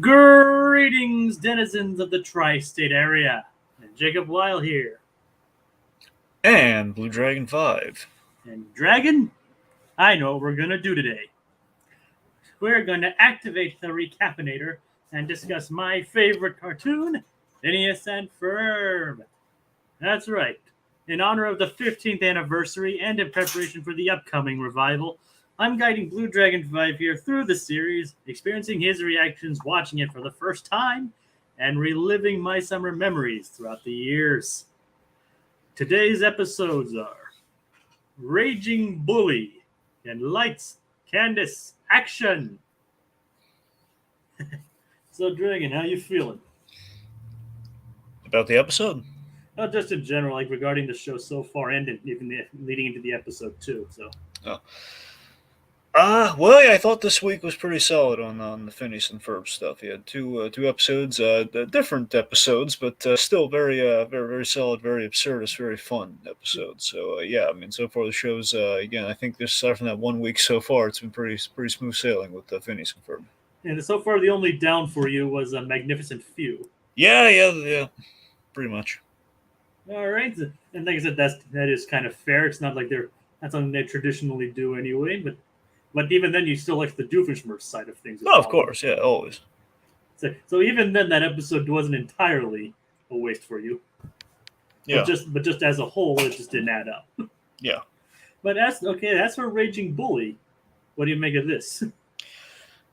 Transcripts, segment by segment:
Greetings, denizens of the tri-state area. Jacob Weil here. And Blue Dragon 5. And Dragon, I know what we're going to do today. We're going to activate the Recap-inator and discuss my favorite cartoon, Phineas and Ferb. That's right. In honor of the 15th anniversary and in preparation for the upcoming revival, I'm guiding Blue Dragon 5 here through the series, experiencing his reactions watching it for the first time, and reliving my summer memories throughout the years. Today's episodes are Raging Bully and Lights, Candace, Action! So, Dragon, how you feeling? About the episode? Oh, just in general, like regarding the show so far and even leading into the episode too. So. Well, yeah, I thought this week was pretty solid on the Phineas and Ferb stuff. You had two episodes, different episodes, but still very, very solid, very absurdist, very fun episodes. So yeah, I mean, so far the show's again, I think this aside from that 1 week so far, it's been pretty smooth sailing with Phineas and Ferb. And so far, the only down for you was a Magnificent Few. Yeah, pretty much. All right, and like I said, that is kind of fair. It's not like that's something they traditionally do anyway, but even then, you still like the Doofenshmirtz side of things. Oh, of course, yeah, always. So even then, that episode wasn't entirely a waste for you. Yeah. But just as a whole, it just didn't add up. Yeah. But as for Raging Bully, what do you make of this?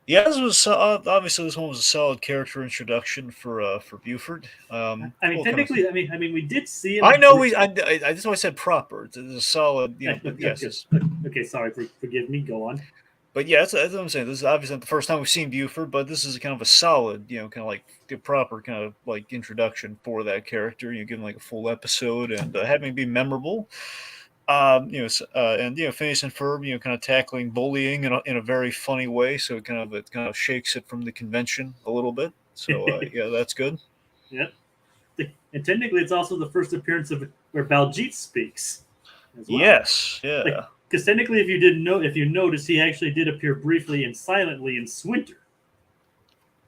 Yeah, this was obviously this one was a solid character introduction for Buford. I mean, technically, I mean, we did see him. I know that's why I said proper. It's a solid, but yes. Okay, sorry, forgive me. Go on. But yeah, that's what I'm saying. This is obviously not the first time we've seen Buford, but this is kind of a solid, kind of like the proper kind of like introduction for that character. You give him like a full episode and having it be memorable. And Phineas and Ferb, kind of tackling bullying in a very funny way, so it kind of shakes it from the convention a little bit. So yeah, that's good. Yeah, and technically, it's also the first appearance of where Baljeet speaks. As well. Yes, yeah. Because technically, if you notice, he actually did appear briefly and silently in Swinter.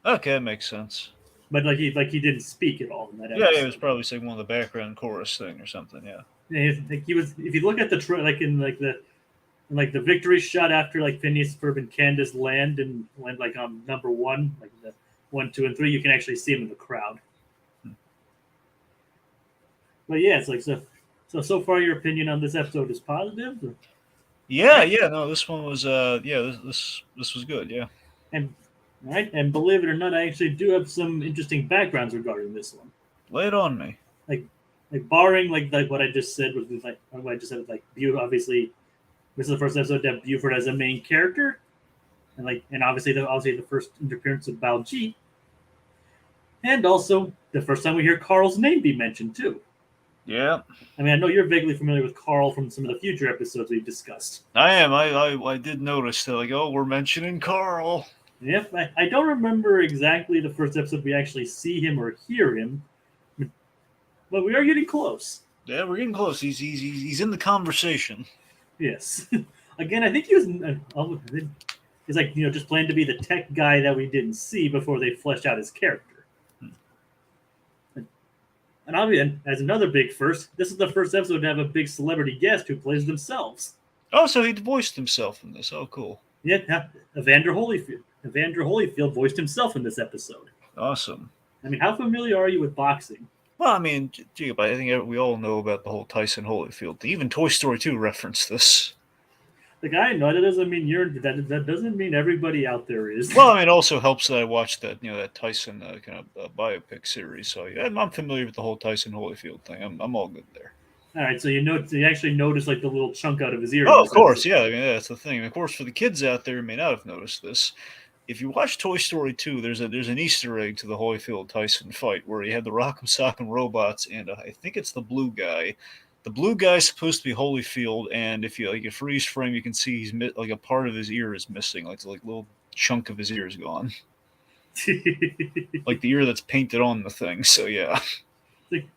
Okay, that makes sense. But he didn't speak at all in that episode. Yeah, it was probably saying one of the background chorus thing or something. Yeah. He was. If you look at the the victory shot after Phineas, Ferb, and Candace land on number 1, like the 1, 2, and 3, you can actually see him in the crowd. But yeah, it's like so far. Your opinion on this episode is positive. Or? Yeah. No, this one was. This was good. Yeah. And believe it or not, I actually do have some interesting backgrounds regarding this one. Lay it on me. Like barring like what I just said with what I just said with Buford, obviously this is the first episode that Buford as a main character, and obviously the first appearance of Baljeet, and also the first time we hear Carl's name be mentioned too. Yeah. I mean, I know you're vaguely familiar with Carl from some of the future episodes we've discussed. I am. I did notice that we're mentioning Carl. Yep. I don't remember exactly the first episode we actually see him or hear him. But we are getting close. Yeah, we're getting close. He's in the conversation. Yes. Again, I think he was. He's just planned to be the tech guy that we didn't see before they fleshed out his character. And obviously, as another big first, this is the first episode to have a big celebrity guest who plays themselves. Oh, so he voiced himself in this. Oh, cool. Yeah, Evander Holyfield. Evander Holyfield voiced himself in this episode. Awesome. I mean, how familiar are you with boxing? Well, I mean, I think we all know about the whole Tyson Holyfield. Even Toy Story 2 referenced this. I know that doesn't mean that doesn't mean everybody out there is. Well, I mean, it also helps that I watched that that Tyson kind of biopic series. So yeah, I'm familiar with the whole Tyson Holyfield thing. I'm all good there. All right, so you actually noticed the little chunk out of his ear. Oh, of course, yeah. I mean, that's the thing. Of course, for the kids out there who may not have noticed this. If you watch Toy Story 2, there's an Easter egg to the Holyfield-Tyson fight where he had the Rock'em Sock'em robots, and I think it's the blue guy. The blue guy's supposed to be Holyfield, and if you a freeze frame, you can see he's a part of his ear is missing, like a little chunk of his ear is gone, like the ear that's painted on the thing. So yeah.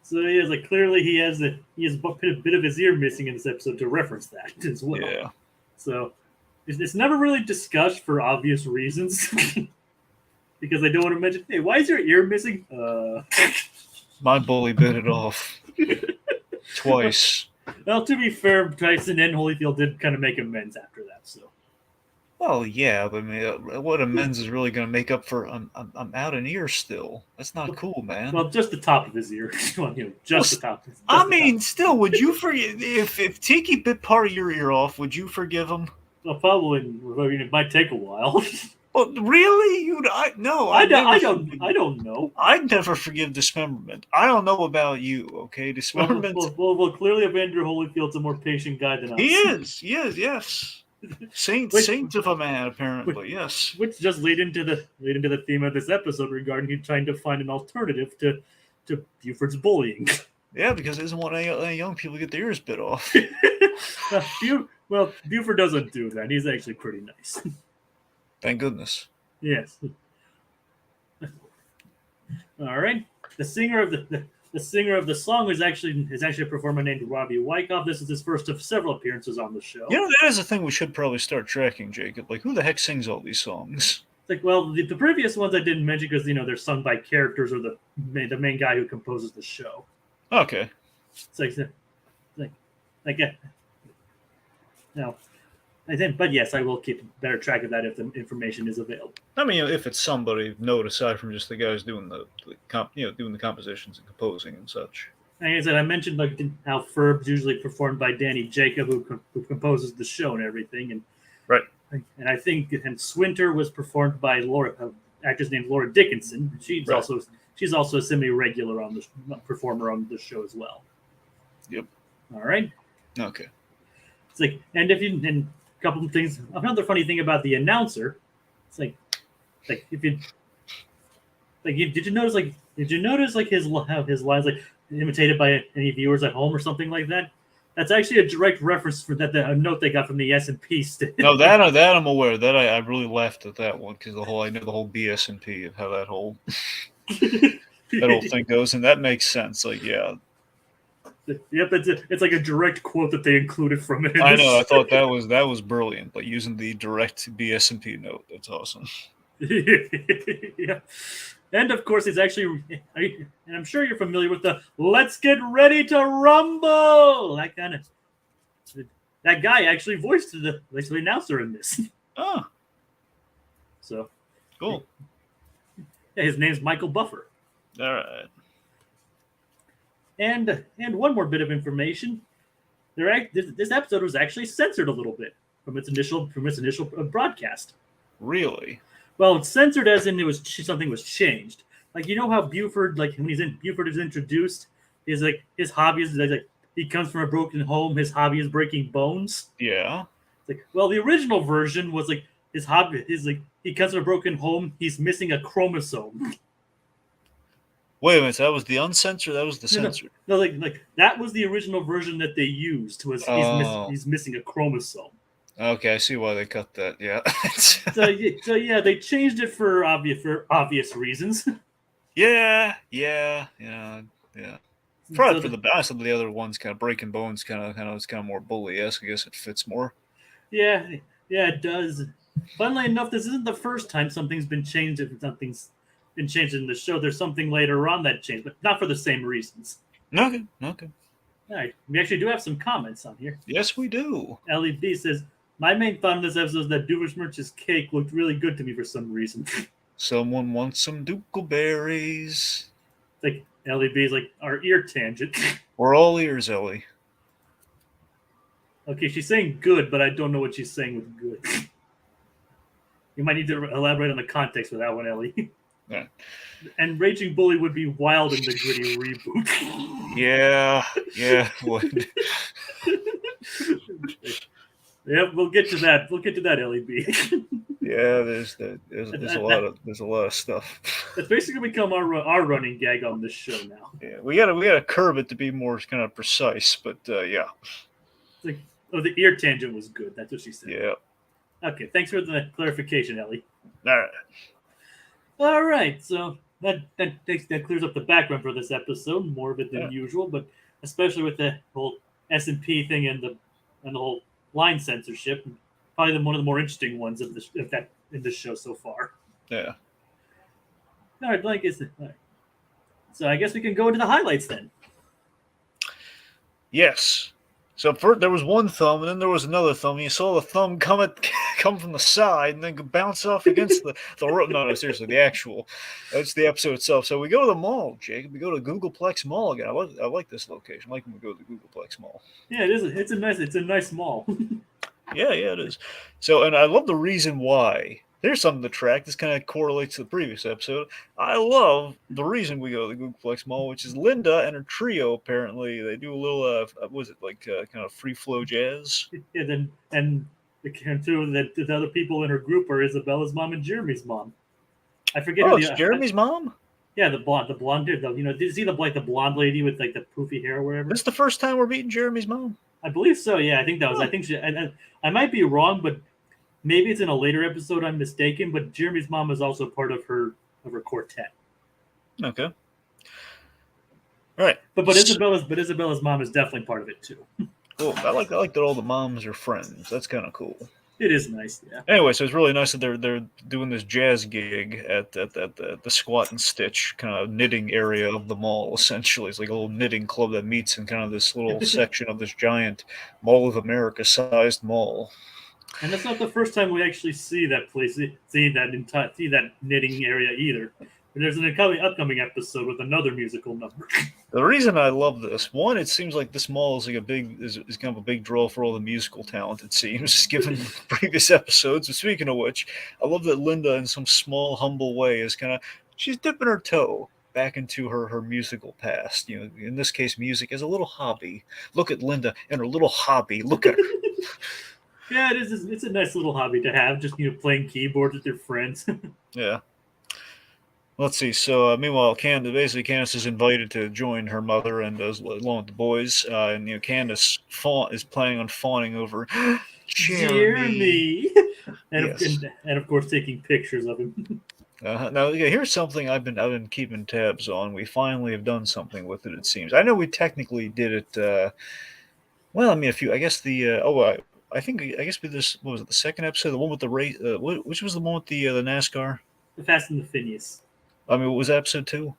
So yeah, clearly he has a bit of his ear missing in this episode to reference that as well. Yeah. So. It's never really discussed for obvious reasons. because they don't want to mention, hey, why is your ear missing? My bully bit it off twice. Well, to be fair, Tyson and Holyfield did kind of make amends after that. So. Well, yeah, but I mean, what amends is really going to make up for? I'm out an ear still. That's not cool, man. Well, just the top of his ear. Just the top. Still, would you forgive if Tiki bit part of your ear off? Would you forgive him? Well, probably. I mean, it might take a while. Well, really? I don't know. I'd never forgive dismemberment. I don't know about you, okay? Dismemberment. Well, clearly, Evander Holyfield's a more patient guy than us. He is. Yes. Saint of a man, apparently. Yes. Which just lead into the theme of this episode regarding him trying to find an alternative to Buford's bullying. Yeah, because he doesn't want any young people to get their ears bit off. Buford doesn't do that. He's actually pretty nice. Thank goodness. Yes. All right. The singer of the song is actually a performer named Robbie Wyckoff. This is his first of several appearances on the show. You know, that is a thing we should probably start tracking, Jacob. Like, who the heck sings all these songs? It's like, well, the previous ones I didn't mention because they're sung by characters or the main guy who composes the show. Okay. It's like no. I think, but yes, I will keep better track of that if the information is available. I mean, if it's somebody note aside from just the guys doing doing the compositions and composing and such. Like I said, I mentioned like how Ferb's usually performed by Danny Jacob, who composes the show and everything, and right. And I think Swinter was performed by actress named Laura Dickinson. She's also a semi-regular on the performer on the show as well. Yep. All right. Okay. It's like, and a couple of things. Another funny thing about the announcer, it's like if you did you notice how his lines like imitated by any viewers at home or something like that? That's actually a direct reference for a note they got from the S&P. No, that I'm aware. That I really laughed at that one because I know the whole BS&P of how that whole thing goes, and that makes sense. Like, yeah. Yep, it's like a direct quote that they included from it. I know. I thought that was brilliant. Like using the direct BS&P note. That's awesome. Yeah. And of course, it's actually, and I'm sure you're familiar with the "Let's get ready to rumble." That guy actually voiced the announcer in this. Oh, so cool. Yeah, his name's Michael Buffer. All right. And one more bit of information. This episode was actually censored a little bit from its initial broadcast. Really? Well, it's censored as in something was changed. Like, you know how Buford, like when Buford is introduced, his hobby is like he comes from a broken home. His hobby is breaking bones. Yeah. It's like, well, the original version was like his hobby is like he comes from a broken home. He's missing a chromosome. Wait a minute, that was the uncensored. That was the censored. No, like that was the original version that they used. He's missing a chromosome. Okay, I see why they cut that. Yeah. so yeah, they changed it for obvious reasons. Yeah. Probably for the best of the other ones, kind of breaking bones, it's kind of more bully-esque. I guess it fits more. Yeah, it does. Funnily enough, this isn't the first time something's been changed. If something's been changed in the show, there's something later on that changed, but not for the same reasons. Okay. All right, we actually do have some comments on here. Yes, we do. LEB says, "My main thought in this episode is that Doofenshmirtz's cake looked really good to me for some reason." Someone wants some Dookleberries. Like LEB's like our ear tangent. We're all ears, Ellie. Okay, she's saying good, but I don't know what she's saying with good. You might need to elaborate on the context for that one, Ellie. Yeah. And Raging Bully would be wild in the Gritty reboot. Yeah, would. Yeah, we'll get to that. LEB. Yeah, there's a lot of stuff. It's basically become our running gag on this show now. Yeah, we gotta curb it to be more kind of precise, but yeah. It's like, the ear tangent was good. That's what she said. Yeah. Okay, thanks for the clarification, Ellie. All right. So that clears up the background for this episode, more of it than usual, but especially with the whole S&P thing and the whole line censorship, probably one of the more interesting ones in this show so far. Yeah. All right, blank is. All right. So I guess we can go into the highlights then. Yes. So first there was one thumb, and then there was another thumb. And you saw the thumb come from the side, and then bounce off against the rope. No, seriously, the actual. That's the episode itself. So we go to the mall, Jacob. We go to Googleplex Mall again. I like this location. I like when we go to the Googleplex Mall. Yeah, it is. It's a nice mall. Yeah, it is. So, and I love the reason why. There's something to track. This kind of correlates to the previous episode. I love the reason we go to the Googleplex Mall, which is Linda and her trio. Apparently, they do a little, was it like kind of free flow jazz? Yeah, and the two that the other people in her group are Isabella's mom and Jeremy's mom. I forget. Oh, it's Jeremy's mom. Yeah, the blonde dude. Did you see the blonde lady with like the poofy hair or whatever? This is the first time we're meeting Jeremy's mom. I believe so. Yeah, I think that was. I think she. I might be wrong, but maybe it's in a later episode. I'm mistaken. But Jeremy's mom is also part of her quartet. Okay. All right. But Isabella's mom is definitely part of it too. Cool. I like that all the moms are friends. That's kind of cool. It is nice, yeah. Anyway, so it's really nice that they're doing this jazz gig at the Squat and Stitch kind of knitting area of the mall. Essentially, it's like a little knitting club that meets in kind of this little section of this giant Mall of America sized mall. And that's not the first time we actually see that place, see that knitting area either. There's an upcoming episode with another musical number. The reason I love this, one, it seems like this mall is like is kind of a big draw for all the musical talent, it seems, given previous episodes. But speaking of which, I love that Linda, in some small, humble way, is she's dipping her toe back into her musical past. You know, in this case, music is a little hobby. Look at Linda and her little hobby. Look at her. Yeah, it is. It's a nice little hobby to have, just playing keyboards with your friends. Yeah. Let's see. So, meanwhile, Candace is invited to join her mother and along with the boys. And Candace is planning on fawning over Jeremy. And, yes. and of course, taking pictures of him. Now, here's something I've been keeping tabs on. We finally have done something with it. It seems. I know we technically did it. Well, I mean, a few. I guess I guess we this. What was it? The second episode, the one with the race. Which was the one with the NASCAR? The Fast and the Phineas. I mean, was that episode 2?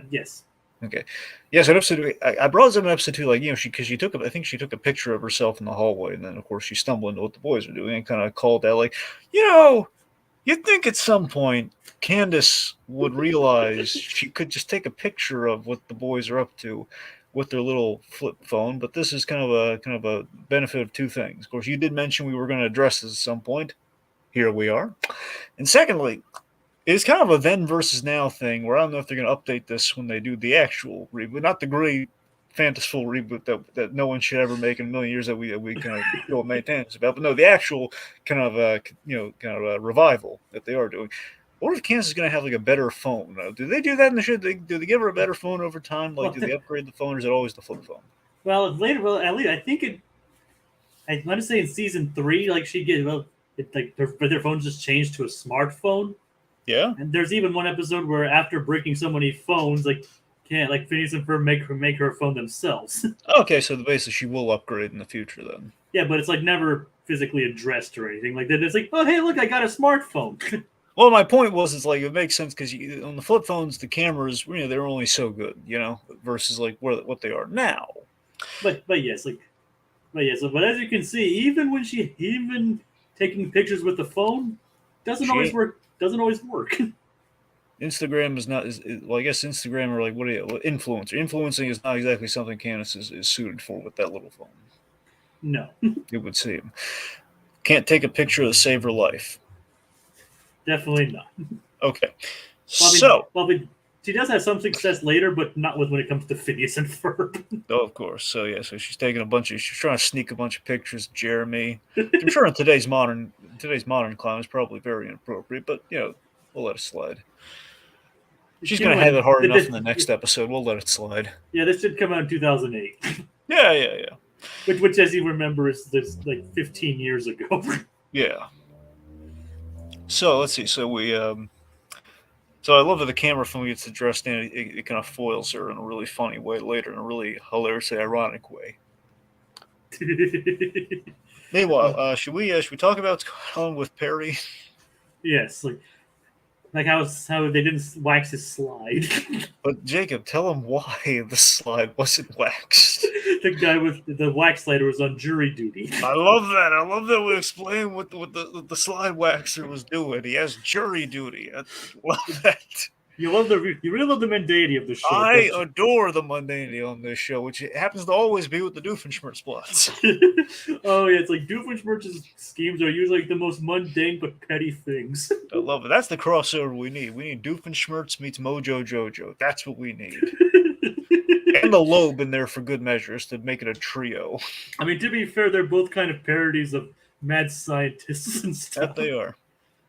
Yes. Okay. Yeah, so episode 2, I brought this up in episode 2, because she took she took a picture of herself in the hallway, and then of course she stumbled into what the boys were doing and kind of called out you'd think at some point Candace would realize she could just take a picture of what the boys are up to with their little flip phone, but this is kind of a benefit of two things. Of course, you did mention we were going to address this at some point. Here we are. And secondly, it's kind of a then versus now thing where I don't know if they're going to update this when they do the actual reboot, not the great fantastical reboot that no one should ever make in a million years that we kind of feel maintenance about, but no, the actual kind of revival that they are doing. What if Candace is going to have like a better phone? Do they do that in the show? Do they give her a better phone over time? Like, do they upgrade the phone, or is it always the flip phone? Well, later, at least I think I want to say in season 3, like their phones just changed to a smartphone. Yeah. And there's even one episode where after breaking so many phones, Phineas and Ferb make her phone themselves. Okay, so basically she will upgrade in the future then. Yeah, but it's never physically addressed or anything like that. It's oh hey, look, I got a smartphone. Well, my point was, it's it makes sense because on the flip phones, the cameras, they're only so good, versus what they are now. But as you can see, even when even taking pictures with the phone doesn't always work. Instagram is not. I guess Instagram or influencer. Influencing is not exactly something Candace is suited for with that little phone. No, it would seem. Can't take a picture to save her life. Definitely not. Okay. She does have some success later, but not when it comes to Phineas and Ferb. Oh, of course. So yeah, so she's taking she's trying to sneak a bunch of pictures of Jeremy. I'm sure in today's modern climate is probably very inappropriate, but we'll let it slide. She's going to have it hard enough in the next episode. We'll let it slide. Yeah, this should come out in 2008. Yeah. Which, as you remember, is 15 years ago. Yeah. So let's see. So we, so I love that the camera phone gets addressed and it kind of foils her in a really funny way later, in a really hilariously ironic way. Meanwhile, should we talk about what's going on with Perry? Yes. Like how they didn't wax his slide. But Jacob, tell him why the slide wasn't waxed. The guy with the wax slider was on jury duty. I love that. I love that we explain what the slide waxer was doing. He has jury duty. I love that. You really love the mundanity of the show. I adore the mundanity on this show, which happens to always be with the Doofenshmirtz plots. Oh yeah, it's like Doofenshmirtz's schemes are usually like the most mundane but petty things. I love it. That's the crossover we need. We need Doofenshmirtz meets Mojo Jojo. That's what we need. And the Loeb in there for good measures to make it a trio. I mean, to be fair, they're both kind of parodies of mad scientists and stuff. That they are.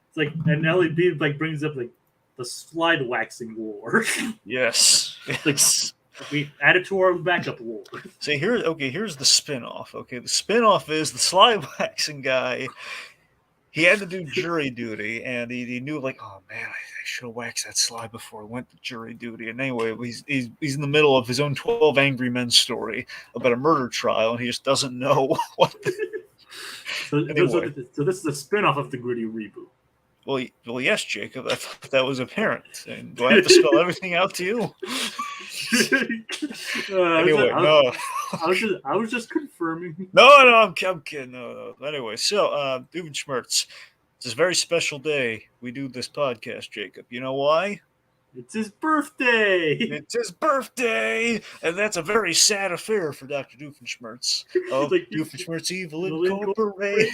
It's like, and LEB like brings up like the slide waxing war. Yes. Yes. We add it to our backup lore. See, here's the spin-off. Okay, the spin-off is the slide waxing guy. He had to do jury duty, and he knew, like, oh man, I should have waxed that slide before I went to jury duty. And anyway, he's in the middle of his own 12 Angry Men story about a murder trial, and he just doesn't know what. Anyway. So this is a spin-off of the Gritty reboot. Well, yes, Jacob. I thought that was apparent. And do I have to spell everything out to you? Anyway, no. I was just confirming. No, I'm kidding. No. Anyway, so Doofenshmirtz, it's a very special day. We do this podcast, Jacob. You know why? It's his birthday. It's his birthday, and that's a very sad affair for Dr. Doofenshmirtz of like, Doofenshmirtz Evil Incorporated.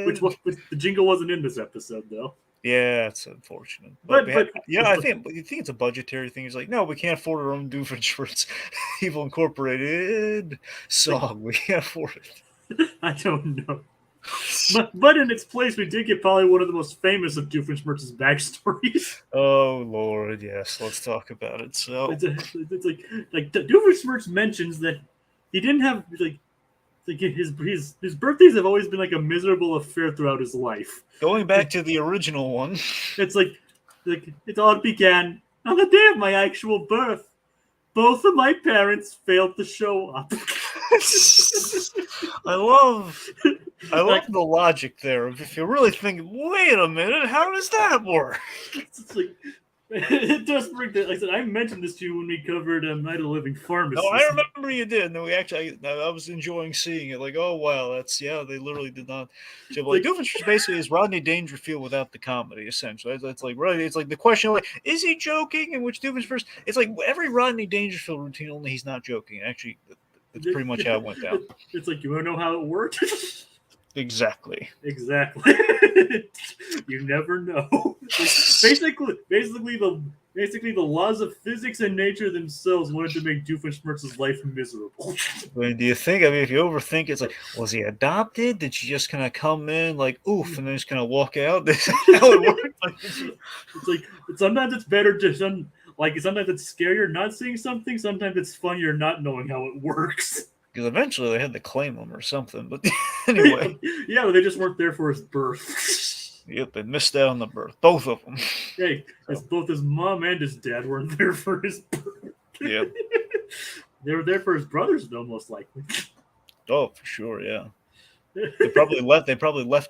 Which the jingle wasn't in this episode, though. Yeah, it's unfortunate. I think it's a budgetary thing. He's like, no, we can't afford our own Doofenshmirtz Evil Incorporated song. We can't afford it. I don't know. But in its place, we did get probably one of the most famous of Doofenshmirtz's backstories. Oh Lord, yes. Let's talk about it. So it's like Doofenshmirtz mentions that he didn't have his birthdays have always been like a miserable affair throughout his life. Going back to the original one, it's like it all began on the day of my actual birth. Both of my parents failed to show up. I love the logic there. If you really think, wait a minute, how does that work? It's like, it does bring that. Like I said, I mentioned this to you when we covered Night of the Living Pharmacist. No, I remember you did. No, I was enjoying seeing it. Like, oh wow, they literally did not. So, like, Doofenshmirtz basically is Rodney Dangerfield without the comedy. Essentially, it's like really, it's like the question, like, is he joking? In which Doofenshmirtz, it's like every Rodney Dangerfield routine, only he's not joking. Actually, that's pretty much how it went down. It's like, you want to know how it worked? Exactly. You never know. Basically, the laws of physics and nature themselves wanted to make Doofenshmirtz's life miserable. I mean, do you think? I mean, if you overthink, it's like, was he adopted? Did she just kind of come in like oof, and then just kind of walk out? That's how it worked. It's like sometimes it's better to sometimes it's scarier not seeing something. Sometimes it's funnier not knowing how it works. Because eventually they had to claim him or something. But anyway. Yeah, they just weren't there for his birth. Yep, they missed out on the birth. Both of them. Hey, both his mom and his dad weren't there for his birth. Yep. They were there for his brothers, though, most likely. Oh, for sure, yeah. They probably left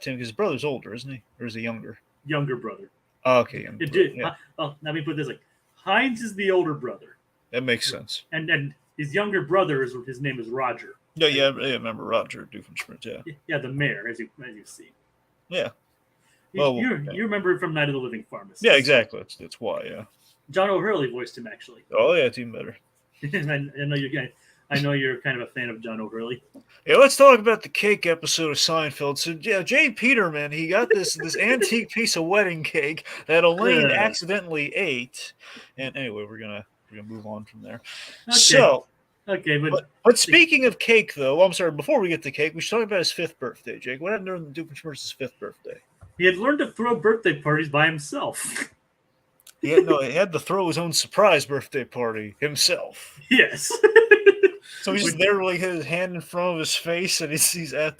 him because his brother's older, isn't he? Or is he younger? Younger brother. Oh, okay. Younger brother, yeah. Let me put this like Heinz is the older brother. That makes sense. And his younger brother his name is Roger. Yeah, I remember Roger Doofenshmirtz, yeah. Yeah, the mayor, as you see. Yeah. You remember him from Night of the Living Pharmacist. Yeah, exactly. That's why, yeah. John O'Hurley voiced him, actually. Oh, yeah, it's even better. I know you're kind of a fan of John O'Hurley. Yeah, let's talk about the cake episode of Seinfeld. So, yeah, Jay Peterman, he got this antique piece of wedding cake that Elaine accidentally ate. And anyway, we're gonna move on from there. Okay. So, but speaking of cake, though, I'm sorry. Before we get to cake, we should talk about his 5th birthday, Jake. What happened during Doofenshmirtz's 5th birthday? He had learned to throw birthday parties by himself. He had to throw his own surprise birthday party himself. Yes. So he's there, like, his hand in front of his face, and he's at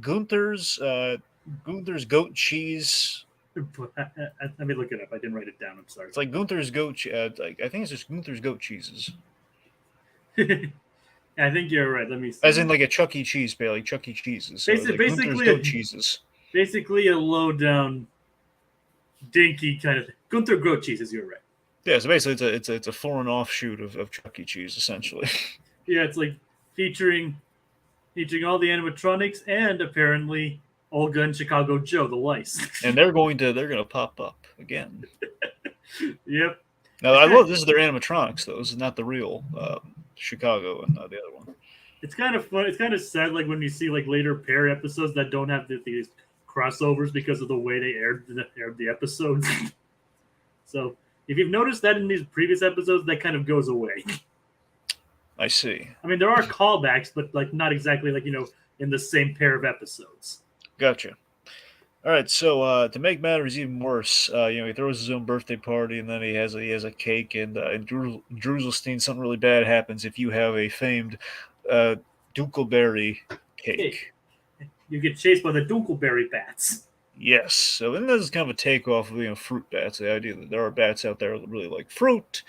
Gunther's goat cheese. Let me look it up. I didn't write it down. I'm sorry. It's like Gunther's goat. I think it's just Gunther's goat cheeses. I think you're right. Let me see. As in like a Chuck E. Cheese, like Chuck E. Cheese's. So basically goat cheeses. Basically a low down dinky kind of thing. Gunther goat cheeses, you're right. Yeah, so basically it's a foreign offshoot of Chuck E. Cheese, essentially. Yeah, it's like featuring all the animatronics and apparently Olga and Chicago Joe, the lice. And they're gonna pop up again. Yep. Now I love this is their animatronics though. This is not the real Chicago and the other one. It's kind of fun. It's kind of sad, like when you see like later Perry episodes that don't have these crossovers because of the way they aired the episodes. So if you've noticed that in these previous episodes, that kind of goes away. I see. I mean, there are callbacks, but like not exactly like in the same pair of episodes. Gotcha. All right, so to make matters even worse, he throws his own birthday party, and then he has a cake, and in Druselstein, something really bad happens if you have a famed Dunkelberry cake. You get chased by the Dunkelberry bats. Yes, so then this is kind of a takeoff of fruit bats. The idea that there are bats out there that really like fruit.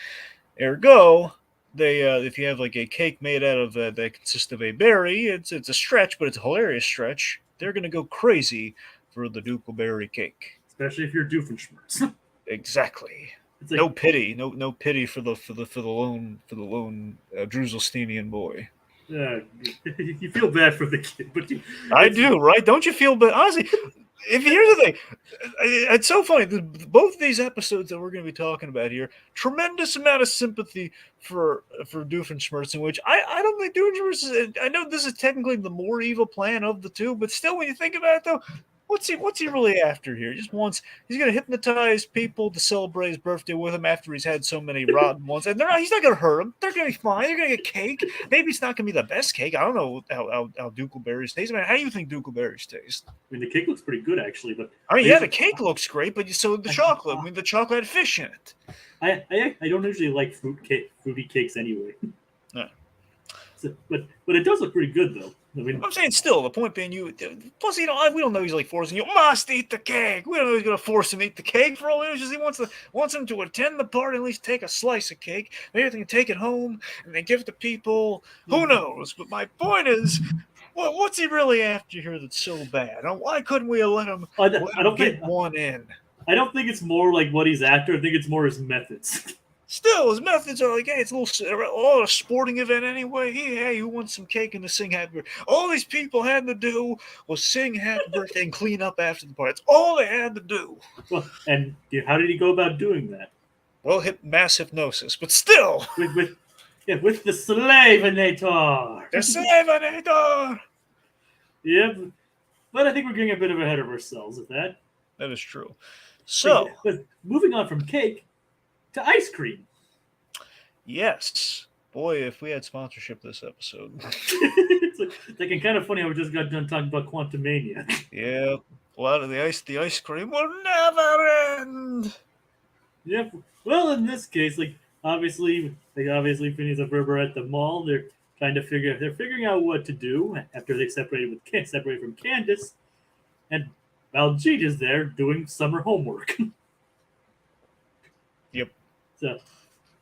Ergo, they if you have like a cake made out of that consists of a berry, it's a stretch, but it's a hilarious stretch. They're gonna go crazy for the Dunkelberry cake, especially if you're Doofenshmirtz. Exactly. Like, no pity, no pity for the lone Druselsteinian boy. You feel bad for the kid, but I do, right? Don't you feel bad? Honestly, here's the thing, it's so funny. Both these episodes that we're going to be talking about here, tremendous amount of sympathy for Doofenshmirtz, in which I don't think Doofenshmirtz. I know this is technically the more evil plan of the two, but still, when you think about it, though. What's he really after here? He's going to hypnotize people to celebrate his birthday with him after he's had so many rotten ones. And he's not going to hurt them. They're going to be fine. They're going to get cake. Maybe it's not going to be the best cake. I don't know how Dunkelberries taste. I mean, how do you think Dunkelberries taste? I mean, the cake looks pretty good, actually. But the cake looks great, but so the chocolate. I mean, the chocolate had fish in it. I don't usually like fruity cakes anyway. Yeah. So, but it does look pretty good, though. I mean, I'm saying still, the point being, plus, we don't know he's like forcing you must eat the cake. We don't know he's going to force him to eat the cake. For all he knows, he wants him to attend the party, at least take a slice of cake. Maybe they can take it home and then give it to people. Who knows? But my point is, what's he really after here that's so bad? Why couldn't we have let him get one in? I don't think it's more like what he's after. I think it's more his methods. Still, his methods are like, hey, it's a sporting event anyway. Hey, who wants some cake and to sing happy birthday? All these people had to do was sing happy birthday and clean up after the party. That's all they had to do. Well, and how did he go about doing that? Well, mass hypnosis, but still. With the Slave-inator. The Slave-inator! Yep. But I think we're getting a bit ahead of ourselves with that. That is true. So. But moving on from cake to ice cream. Yes. Boy, if we had sponsorship this episode. It's like kind of funny how we just got done talking about Quantumania. Yeah. A lot of the ice cream will never end. Yep. Well, in this case, obviously Phineas and Ferb are at the mall. They're figuring out what to do after they separated from Candace. And Baljeet is there doing summer homework. Yep. So,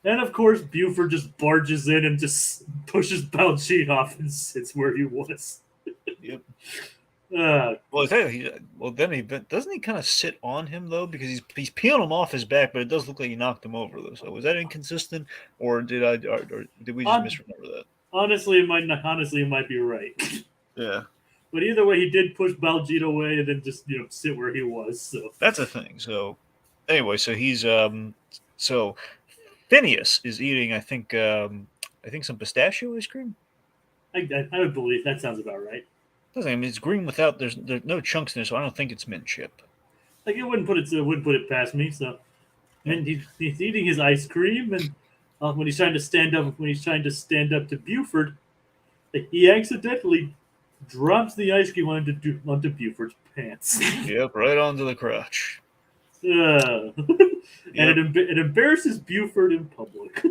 and of course, Buford just barges in and just pushes Baljeet off and sits where he was. Yep. Doesn't doesn't he kind of sit on him though, because he's peeling him off his back, but it does look like he knocked him over though. So was that inconsistent, or did we just misremember that? Honestly, it might be right. Yeah. But either way, he did push Baljeet away and then just sit where he was. So that's a thing. So anyway, so he's so Phineas is eating, I think some pistachio ice cream. I would believe that sounds about right. I mean, it's green without there's no chunks in there, so I don't think it's mint chip. It wouldn't put it past me. So, and he's eating his ice cream, and when he's trying to stand up to Buford, he accidentally drops the ice cream onto Buford's pants. Yep, right onto the crotch. And it embarrasses Buford in public.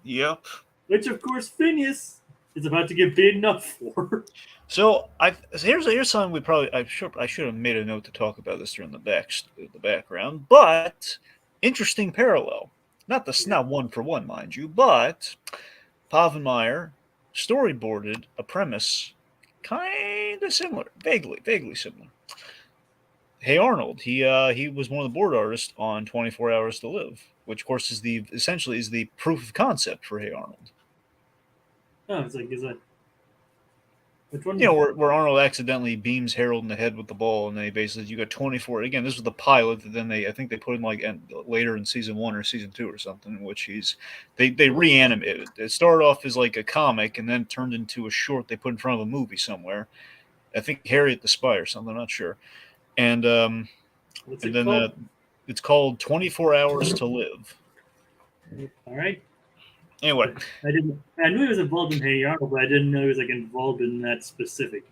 Yep. Which, of course, Phineas is about to get beaten up for. So here's something I should have made a note to talk about this during the background, but interesting parallel. Not one for one, mind you, but Povenmire storyboarded a premise kind of similar, vaguely similar. Hey Arnold. He was one of the board artists on 24 Hours to Live, which of course is essentially the proof of concept for Hey Arnold. Oh, it's like, is that which one? You know, where Arnold accidentally beams Harold in the head with the ball, and then he basically you got 24. Again, this was the pilot that then I think they put in like later in season 1 or season 2 or something, in which they reanimated. It started off as like a comic, and then turned into a short they put in front of a movie somewhere. I think Harriet the Spy or something. I'm not sure. And What's and it then called? it's called 24 Hours to Live. All right. Anyway, I didn't. I knew he was involved in Hey Arnold, but I didn't know he was like involved in that specific.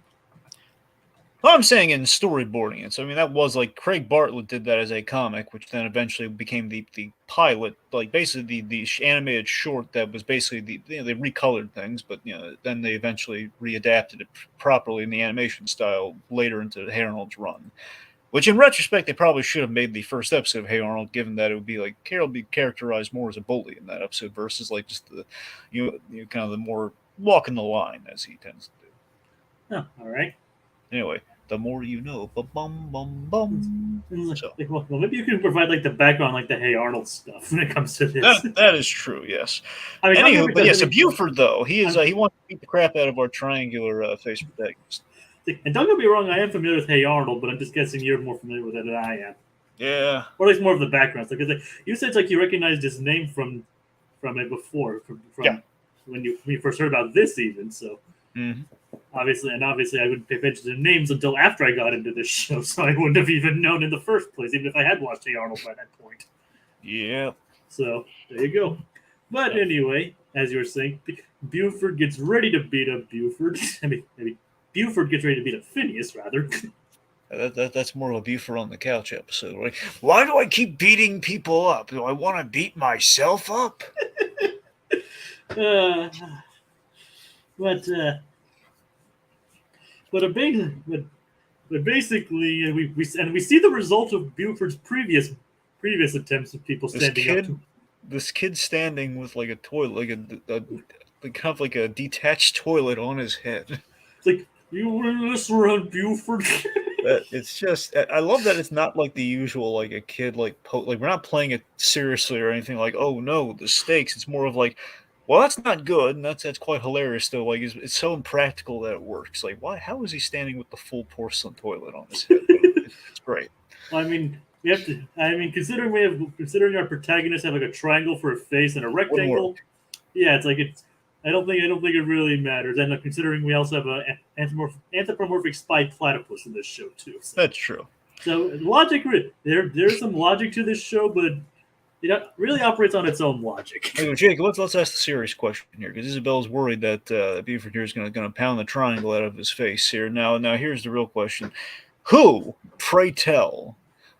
well, I'm saying in storyboarding it. So I mean, that was like Craig Bartlett did that as a comic, which then eventually became the pilot, like basically the animated short that was basically they recolored things, but then they eventually readapted it properly in the animation style later into Hey Arnold's run. Which in retrospect they probably should have made the first episode of Hey Arnold, given that it would be like Carol be characterized more as a bully in that episode versus like just the kind of the more walking the line as he tends to do. Oh, all right. Anyway, the more you know. Bum bum bum. So Well, maybe you can provide like the background, like the Hey Arnold stuff when it comes to this. that is true. Yes. I mean, Anywho, but yes, I so mean, Buford though he wants to beat the crap out of our triangular face protagonist. and don't get me wrong, I am familiar with Hey Arnold, but I'm just guessing you're more familiar with it than I am, Yeah. or at least more of the background. Because you said it's like you recognized his name from it before, from Yeah. when you first heard about this, even so. Mm-hmm. Obviously, I wouldn't pay attention to names until after I got into this show, so I wouldn't have even known in the first place, even if I had watched Hey Arnold by that point. Yeah. So there you go. But anyway, as you were saying, Buford gets ready to beat up Buford. I mean, Buford gets ready to beat up Phineas, rather. That's more of a Buford on the couch episode, right? Why do I keep beating people up? Do I want to beat myself up? uh, but but a big but basically we see the result of Buford's previous attempts of people standing up to. This kid standing with like a toilet, like kind of like a detached toilet on his head. It's like, you win this round, Buford. It's just I love that it's not like the usual like a kid like like we're not playing it seriously or anything like oh no the stakes. It's more of like well that's not good and that's quite hilarious though. Like it's so impractical that it works. Like why how is he standing with the full porcelain toilet on his head? But it's great. I mean, we have to. I mean, considering our protagonists have like a triangle for a face and a Wouldn't rectangle. work. Yeah, it's like it's. I don't think it really matters. And considering we also have a anthropomorphic spy platypus in this show too. So, That's true. so logic there's some logic to this show, but it really operates on its own logic. Hey, Jake, let's ask the serious question here because Isabel's worried that Buford here is going to pound the triangle out of his face here. Now here's the real question: who, pray tell,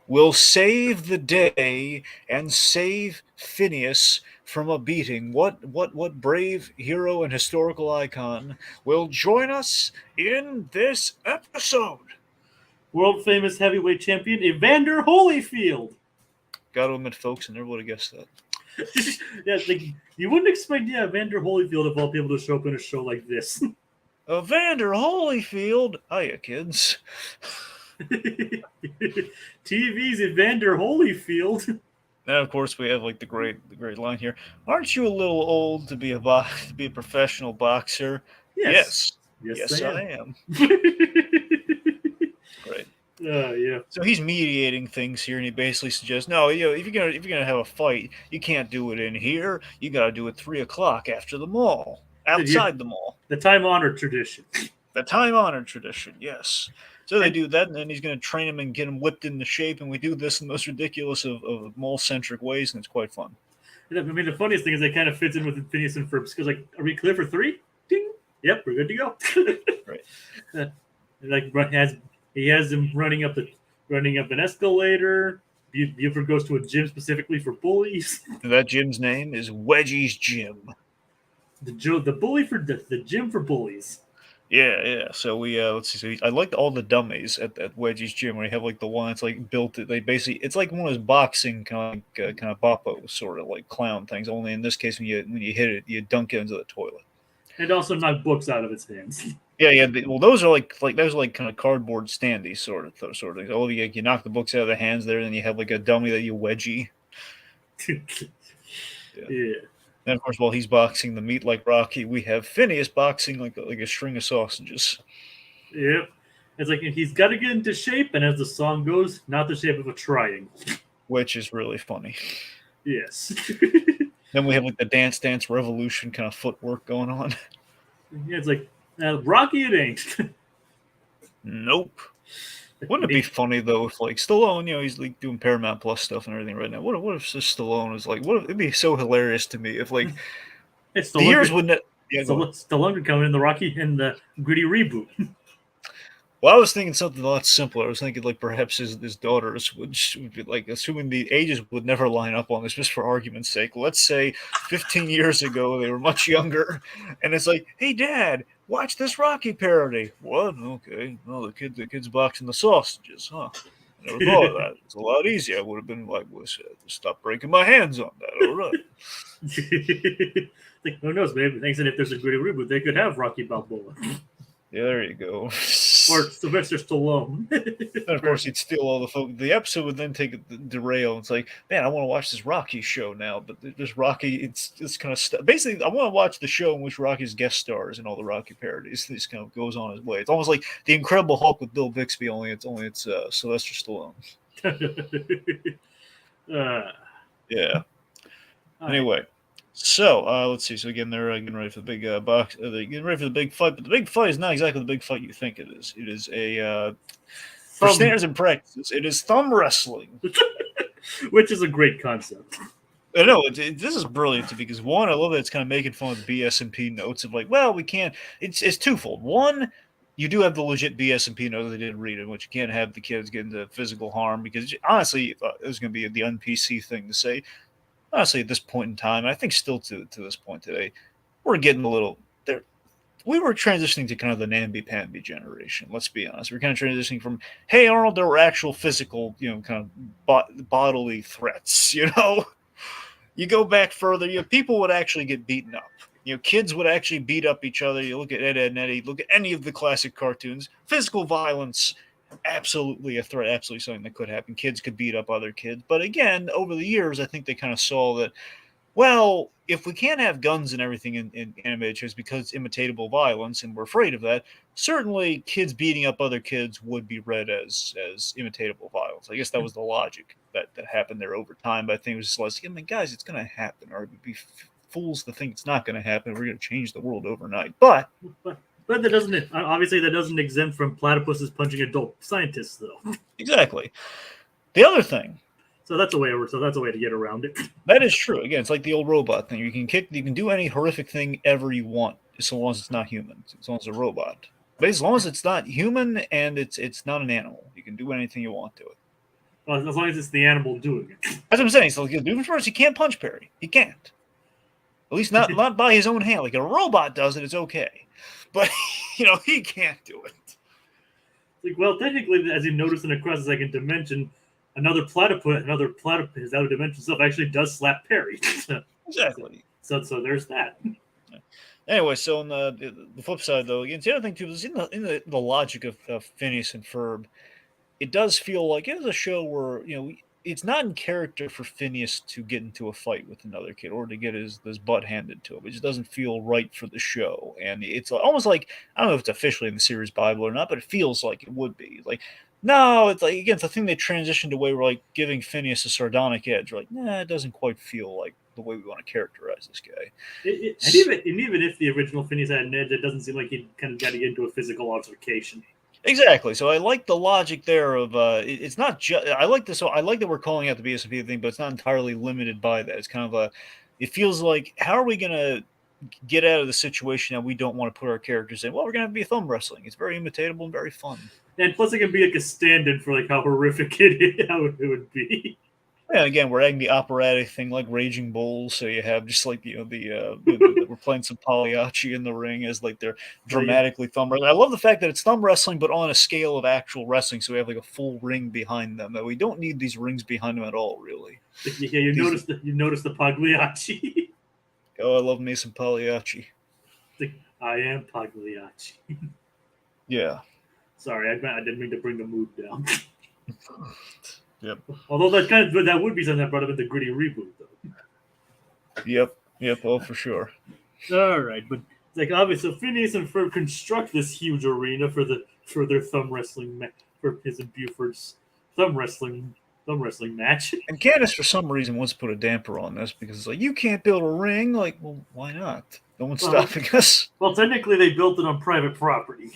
will save the day and save Phineas from a beating? What brave hero and historical icon will join us in this episode? World famous heavyweight champion Evander Holyfield. Got to admit, folks, I never would have guessed that. Yeah, like, you wouldn't expect Evander Holyfield of all people to show up in a show like this. Evander Holyfield, hiya, kids. TV's Evander Holyfield. Now, of course, we have like the great line here. Aren't you a little old to be a professional boxer? Yes, Yes, I am. Great. Yeah. So he's mediating things here, and he basically suggests, no, if you're gonna have a fight, you can't do it in here. You got to do it 3:00 after the mall, outside the mall. The time-honored tradition. The time-honored tradition, yes. So they do that, and then he's going to train him and get him whipped into shape, and we do this in the most ridiculous of mall-centric ways, and it's quite fun. I mean, the funniest thing is it kind of fits in with Phineas and Ferb because, like, are we clear for 3? Ding. Yep, we're good to go. Right. Like he has him running up an escalator. Buford goes to a gym specifically for bullies. That gym's name is Wedgie's Gym. The gym for bullies. Yeah. So we let's see. So I liked all the dummies at Wedgie's Gym where you have like the one that's like built. They basically it's like one of those boxing kind of boppo sort of like clown things. Only in this case, when you hit it, you dunk it into the toilet. And also knock books out of its hands. Yeah. Well, those are like kind of cardboard standy sort of things. Oh, you knock the books out of their hands there, and then you have like a dummy that you wedgie. Yeah. And of course, while he's boxing the meat like Rocky, we have Phineas boxing like a string of sausages. Yep. It's like he's got to get into shape, and as the song goes, not the shape of a triangle. Which is really funny. Yes. Then we have like the Dance Dance Revolution kind of footwork going on. Yeah, it's like, Rocky it ain't. Nope. Wouldn't it be funny though if like Stallone, he's like doing Paramount Plus stuff and everything right now. What if just Stallone is like? It'd be so hilarious to me if like It's the years wouldn't. Stallone could come in the Rocky and the Gritty reboot. Well, I was thinking something a lot simpler. I was thinking like perhaps his daughters would be like, assuming the ages would never line up on this, just for argument's sake. Let's say 15 years ago they were much younger, and it's like, hey, Dad, watch this Rocky parody. What? Okay. Well, the kid's boxing the sausages, huh? I never thought of that. It's a lot easier. I would have been like, stop breaking my hands on that. All right. Like, who knows? Maybe thanks, and if there's a Gritty reboot, they could have Rocky Balboa. Yeah, there you go. Or Sylvester Stallone. And of course, he'd steal all the folk. The episode would then derail. It's like, man, I want to watch this Rocky show now, but there's Rocky. It's kind of basically, I want to watch the show in which Rocky's guest stars in all the Rocky parodies. This kind of goes on his way. It's almost like the Incredible Hulk with Bill Bixby. Only it's Sylvester Stallone. Yeah. Anyway. So let's see. So again, they're getting ready for the big box. They're getting ready for the big fight, but the big fight is not exactly the big fight you think it is. It is for standards and practices, it is thumb wrestling, which is a great concept. I know this is brilliant because one, I love that it's kind of making fun of the BS&P notes of like, well, we can't. It's twofold. One, you do have the legit BS&P note they didn't read, in which you can't have the kids get into physical harm because honestly, it was going to be the un-PC thing to say. Honestly, at this point in time, I think still to this point today, we're getting a little there. We were transitioning to kind of the namby-pamby generation. Let's be honest. We're kind of transitioning from, hey, Arnold, there were actual physical, kind of bodily threats. You go back further, people would actually get beaten up. Kids would actually beat up each other. You look at Ed, Edd and Eddy, look at any of the classic cartoons. Physical violence, absolutely a threat, absolutely something that could happen. Kids could beat up other kids. But again, over the years, I think they kind of saw that, well, if we can't have guns and everything in animated shows because it's imitatable violence and we're afraid of that, certainly kids beating up other kids would be read as imitatable violence. I guess that was the logic that happened there over time. But I think it was just like, I mean, guys, it's going to happen. Or we'd be fools to think it's not going to happen. We're going to change the world overnight. But that doesn't exempt from platypuses punching adult scientists, though. Exactly. The other thing. So that's a way to get around it. That is true. Again, it's like the old robot thing. You can do any horrific thing ever you want, as long as it's not human, as long as it's a robot. But as long as it's not human and it's not an animal, you can do anything you want to it. Well, as long as it's the animal doing it. That's what I'm saying. So, Doofenshmirtz, he can't punch Perry. He can't. At least not by his own hand. Like a robot does it, it's okay. But he can't do it. Like, well, technically, as you notice in Across the Second Dimension, another platypus out of dimension self actually does slap Perry. Exactly. So there's that. Anyway, so on the flip side, though, again, the other thing too is in the logic of Phineas and Ferb, it does feel like it is a show where it's not in character for Phineas to get into a fight with another kid or to get his butt handed to him. It just doesn't feel right for the show, and it's almost like, I don't know if it's officially in the series Bible or not, but it feels like it would be. Like, no, it's like, again, it's the thing they transitioned away. We're like giving Phineas a sardonic edge. We're like, nah, it doesn't quite feel like the way we want to characterize this guy. And even if the original Phineas had an edge, it doesn't seem like he kind of got to get into a physical altercation. Exactly. So I like the logic there of it's not just. I like this. So I like that we're calling out the BS&P thing, but it's not entirely limited by that. It's kind of it feels like, how are we going to get out of the situation that we don't want to put our characters in? Well, we're going to have to be thumb wrestling. It's very imitatable and very fun. And plus, it can be like a stand-in for like how horrific it would be. Yeah, again, we're adding the operatic thing like Raging Bulls, so you have just like we're playing some Pagliacci in the ring as like they're dramatically thumb wrestling. I love the fact that it's thumb wrestling, but on a scale of actual wrestling, so we have like a full ring behind them. We don't need these rings behind them at all, really. Yeah, you notice the Pagliacci. Oh, I love me some Pagliacci. I am Pagliacci. Yeah. Sorry, I didn't mean to bring the mood down. Yep. Although that would be something that brought up in the gritty reboot, though. Yep. Oh, for sure. All right, but it's like obviously Phineas and Ferb construct this huge arena for their thumb wrestling for his and Buford's thumb wrestling match. And Candace, for some reason, wants to put a damper on this because it's like, you can't build a ring. Like, well, why not? No one's Well, stopping us. well, technically they built it on private property.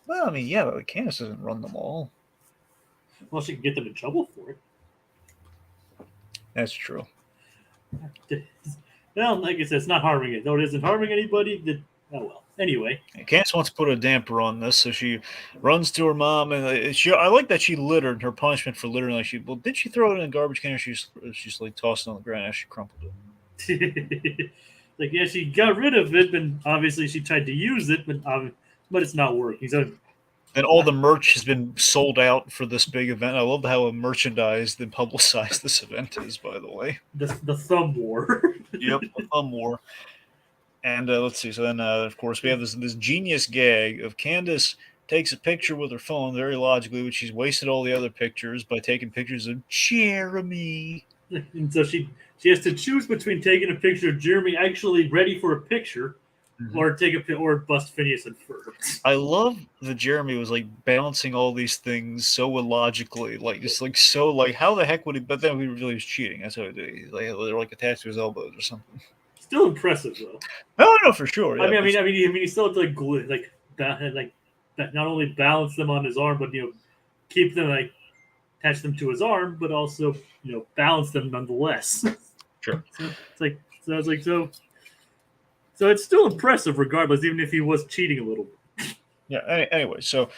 Well, I mean, yeah, but Candace doesn't run them all. Well, she can get them in trouble for it. That's true. Well, like I said, it's not harming it. Though it isn't harming anybody, oh well. Anyway. And Candace wants to put a damper on this, so she runs to her mom, and I like that she littered. Her punishment for littering, did she throw it in a garbage can, or she's like tossed it on the ground as she crumpled it? Like, yeah, she got rid of it, and obviously she tried to use it, but it's not working. So, and all the merch has been sold out for this big event. I love how merchandised and publicized this event is, by the way. The thumb war. Yep, the thumb war. And let's see. So then, of course, we have this genius gag of Candace takes a picture with her phone, very logically, which she's wasted all the other pictures by taking pictures of Jeremy. And so she has to choose between taking a picture of Jeremy actually ready for a picture, or bust Phineas and Ferb. I love that Jeremy was like balancing all these things so illogically, how the heck would he? But then he really was cheating. That's how he did. He's like they're like attached to his elbows or something. Still impressive though. No, for sure. Yeah, I mean, he still not only balance them on his arm, but keep them attach them to his arm, but also balance them nonetheless. Sure. So it's still impressive regardless, even if he was cheating a little bit. Yeah. Anyway, so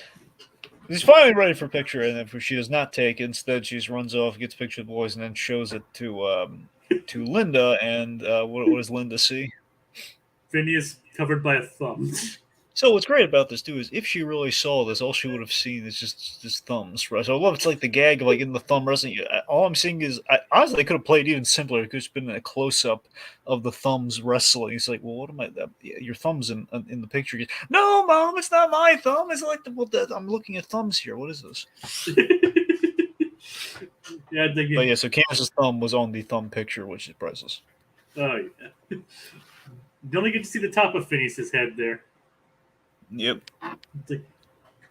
he's finally ready for a picture, and if she does not take it, instead she just runs off, gets a picture of the boys, and then shows it to Linda. And what does Linda see? Phineas covered by a thumb. So what's great about this too is if she really saw this, all she would have seen is just thumbs, right? So I love it's like the gag of like in the thumb wrestling. All I'm seeing is honestly they could have played even simpler. It could have been a close up of the thumbs wrestling. It's like, well, what am I? Your thumbs in the picture. No, Mom, it's not my thumb. It's like I'm looking at thumbs here. What is this? Yeah, but yeah. So Candace's thumb was on the thumb picture, which is priceless. Oh yeah. You only get to see the top of Phineas's head there. Yep.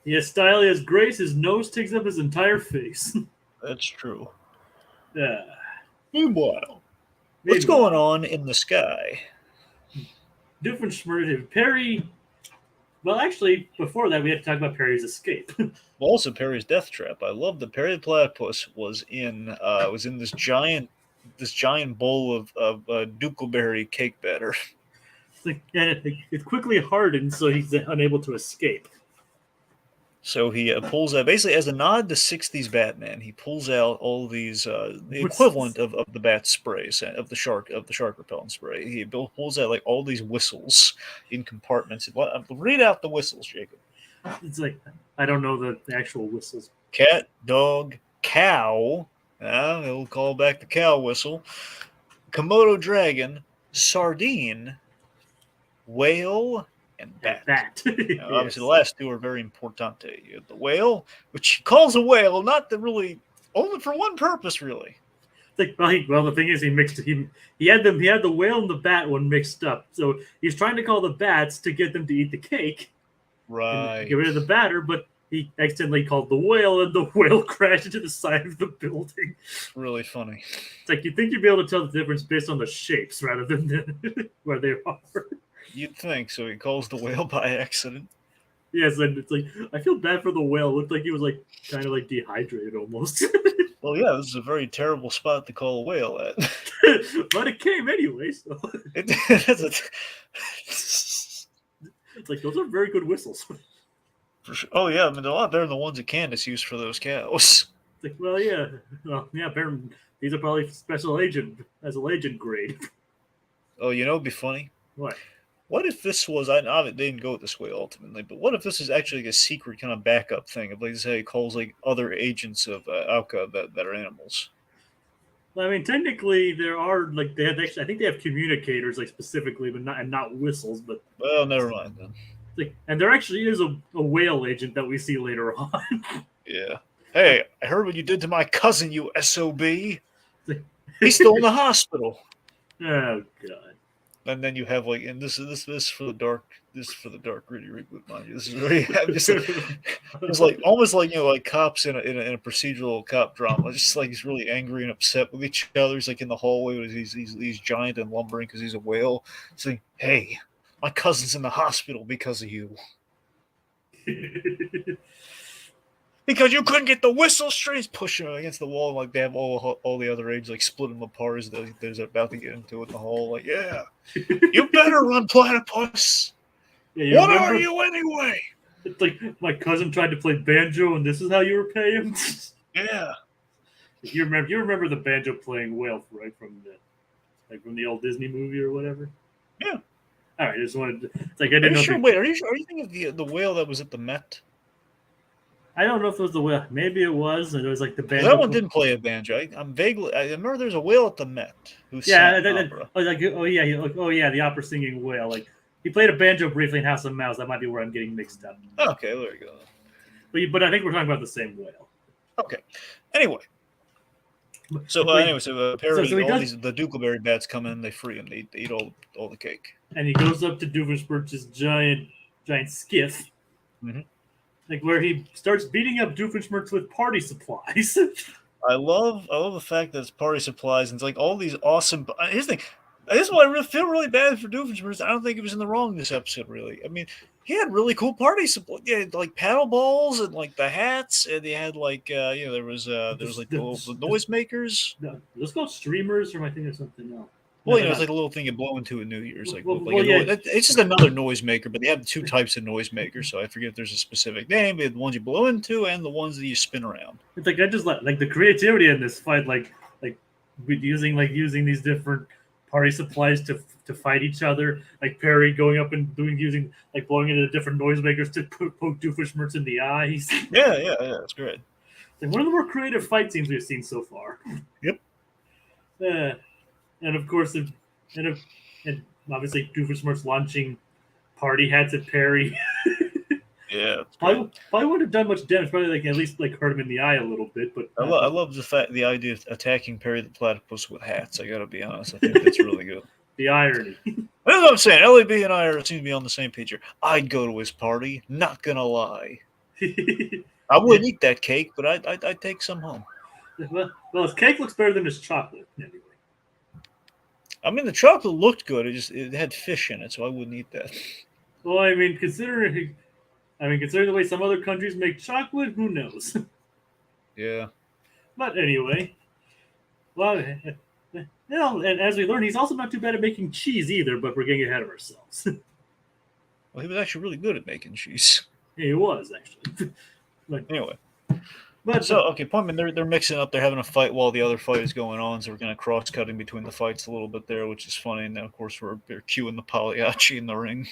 He has style, he has grace, his nose takes up his entire face. That's true. Meanwhile, what's going on in the sky? Doofenshmirtz, Perry. Well, actually, before that, we had to talk about Perry's escape. Also, Perry's death trap. I love that Perry the Platypus was in this giant bowl of Dukelberry cake batter. It quickly hardened, so he's unable to escape. So he pulls out, basically as a nod to 60s Batman, he pulls out all these the equivalent of the bat sprays, of the shark repellent spray. He pulls out like all these whistles in compartments. Read out the whistles, Jacob. It's like, I don't know the actual whistles. Cat, dog, cow. He'll call back the cow whistle. Komodo dragon, sardine, whale, and bat. Yes. Obviously, the last two are very importante. You have the whale, which he calls a whale, only for one purpose, really. Well, the thing is, he had the whale and the bat one mixed up. So he's trying to call the bats to get them to eat the cake, right? Get rid of the batter, but he accidentally called the whale, and the whale crashed into the side of the building. Really funny. It's like you'd think you'd be able to tell the difference based on the shapes rather than where they are. You'd think so. He calls the whale by accident. Yes, and it's like I feel bad for the whale. It looked like he was kind of dehydrated almost. Well, yeah, this is a very terrible spot to call a whale at. But it came anyway, so. It's like those are very good whistles. For sure. Oh yeah, I mean they're a lot better than the ones that Candace used for those cows. It's like, apparently these are probably special agent grade. Oh, it'd be funny. What? What if this was? I they didn't go this way ultimately, but what if this is actually a secret kind of backup thing? Of like say he calls like other agents of Alka that are animals. I mean, technically, there are like they have actually. I think they have communicators like specifically, but not whistles. But Well, never mind then. like, and there actually is a whale agent that we see later on. Yeah. Hey, I heard what you did to my cousin, you SOB. Like, He's still in the hospital. oh god. And then you have like, and this for the dark, this is for the dark gritty reboot, mind you. This is where you have just like, it's like almost like like cops in a procedural cop drama. Just like he's really angry and upset with each other. He's like in the hallway with he's giant and lumbering because he's a whale. Saying, "Hey, my cousin's in the hospital because of you." Because you couldn't get the whistle strings, pushing him against the wall, like they have all the other aides like split them apart as they're about to get into it in the hall. Like, yeah, you better run, platypus. Yeah, What are you anyway? It's like my cousin tried to play banjo, and this is how you were paying. Yeah, you remember the banjo playing whale, right, from the old Disney movie or whatever. Yeah. All right, I just wanted to, it's like I didn't know. Sure? Wait, are you thinking of the whale that was at the Met? I don't know if it was the whale. Maybe it was. And it was like the banjo. That one didn't play a banjo. I remember there's a whale at the Met who sang opera. The opera singing whale. Like he played a banjo briefly in House of Mouse. That might be where I'm getting mixed up. Okay, there you go. But I think we're talking about the same whale. Okay. Anyway. So Perry, the Dukeleberry bats come in. They free him. They eat all the cake. And he goes up to Doofenshmirtz's giant skiff. Mm-hmm. Like where he starts beating up Doofenshmirtz with party supplies. I love the fact that it's party supplies and it's like all these awesome. Here's the thing. This is why I really feel really bad for Doofenshmirtz. I don't think he was in the wrong this episode. Really, I mean, he had really cool party supplies. Yeah, like paddle balls and like the hats, and he had like there was like the noisemakers. No, those called streamers, or am I thinking of something else? Well, it's like a little thing you blow into at New Year's. It's just another noisemaker, but they have two types of noisemakers, so I forget if there's a specific name. They have the ones you blow into and the ones that you spin around. It's like I just like the creativity in this fight, like using these different party supplies to fight each other. Like Perry going up and using blowing into different noisemakers to poke Doofenshmirtz in the eyes. Yeah, that's great. Like one of the more creative fight scenes we've seen so far. Yep. And of course, and obviously Doofenshmirtz launching party hats at Perry. Yeah, probably wouldn't have done much damage. Probably at least hurt him in the eye a little bit. But I love the idea of attacking Perry the Platypus with hats. I got to be honest. I think that's really good. The irony. That's what I'm saying. LAB and I seem to be on the same page here. I'd go to his party. Not gonna lie. I wouldn't eat that cake, but I'd take some home. Well, his cake looks better than his chocolate anyway. I mean, the chocolate looked good. It had fish in it, so I wouldn't eat that. Well, I mean, considering the way some other countries make chocolate, who knows? Yeah. But anyway, well, and as we learned, he's also not too bad at making cheese either. But we're getting ahead of ourselves. Well, he was actually really good at making cheese. He was actually. But anyway. But Point. They're mixing up. They're having a fight while the other fight is going on. So we're kind of cross-cutting between the fights a little bit there, which is funny. And then, of course, they're cueing the Pagliacci in the ring.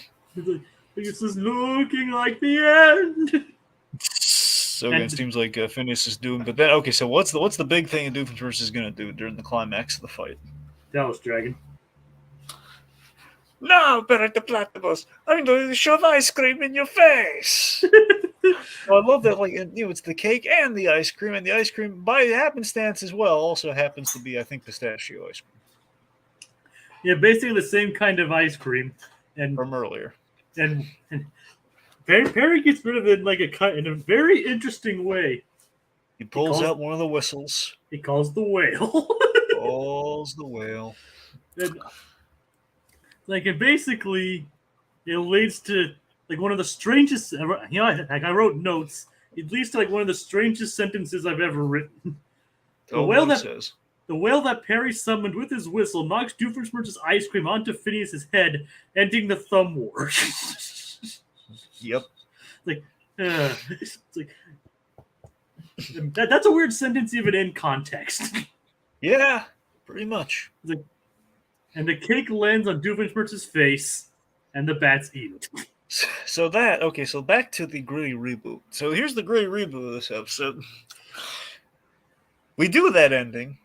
This is looking like the end. So again, it seems like Phineas is doomed. But then, so what's the big thing Doofenshmirtz is going to do during the climax of the fight? Dallas Dragon. No, Barrett the Platypus, I'm going to shove ice cream in your face. I love that, it's the cake and the ice cream, and the ice cream, by happenstance as well, also happens to be, I think, pistachio ice cream. Yeah, basically the same kind of ice cream. And from earlier. And Perry gets rid of it in a very interesting way. He pulls out one of the whistles. He calls the whale. Calls the whale. And basically, it leads to one of the strangest. I wrote notes. It leads to one of the strangest sentences I've ever written. The whale that Perry summoned with his whistle knocks Doofenshmirtz's ice cream onto Phineas's head, ending the thumb war. Yep. That's a weird sentence even in context. Yeah, pretty much. And the cake lands on Doofenshmirtz's face, and the bats eat it. So back to the gritty reboot. So here's the gritty reboot of this episode. We do that ending,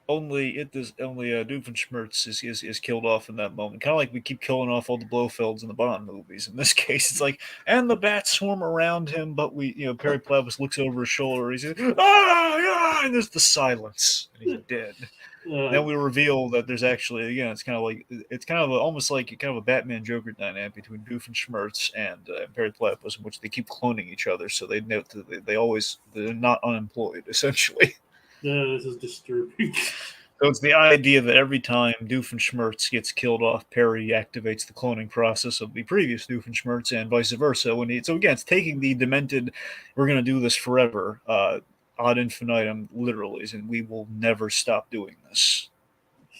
only Doofenshmirtz is killed off in that moment. Kind of like we keep killing off all the Blofelds in the Bond movies. In this case, it's like, and the bats swarm around him, but Perry Platypus looks over his shoulder. He's like, ah, and there's the silence, and he's dead. Then we reveal that there's actually, again, it's kind of almost like kind of a Batman Joker dynamic between Doofenshmirtz and Perry Platypus, in which they keep cloning each other, so they note that they're not unemployed essentially. This is disturbing. So it's the idea that every time Doofenshmirtz gets killed off, Perry activates the cloning process of the previous Doofenshmirtz and vice versa. So again, it's taking the demented, we're going to do this forever, ad infinitum, literally, and we will never stop doing this.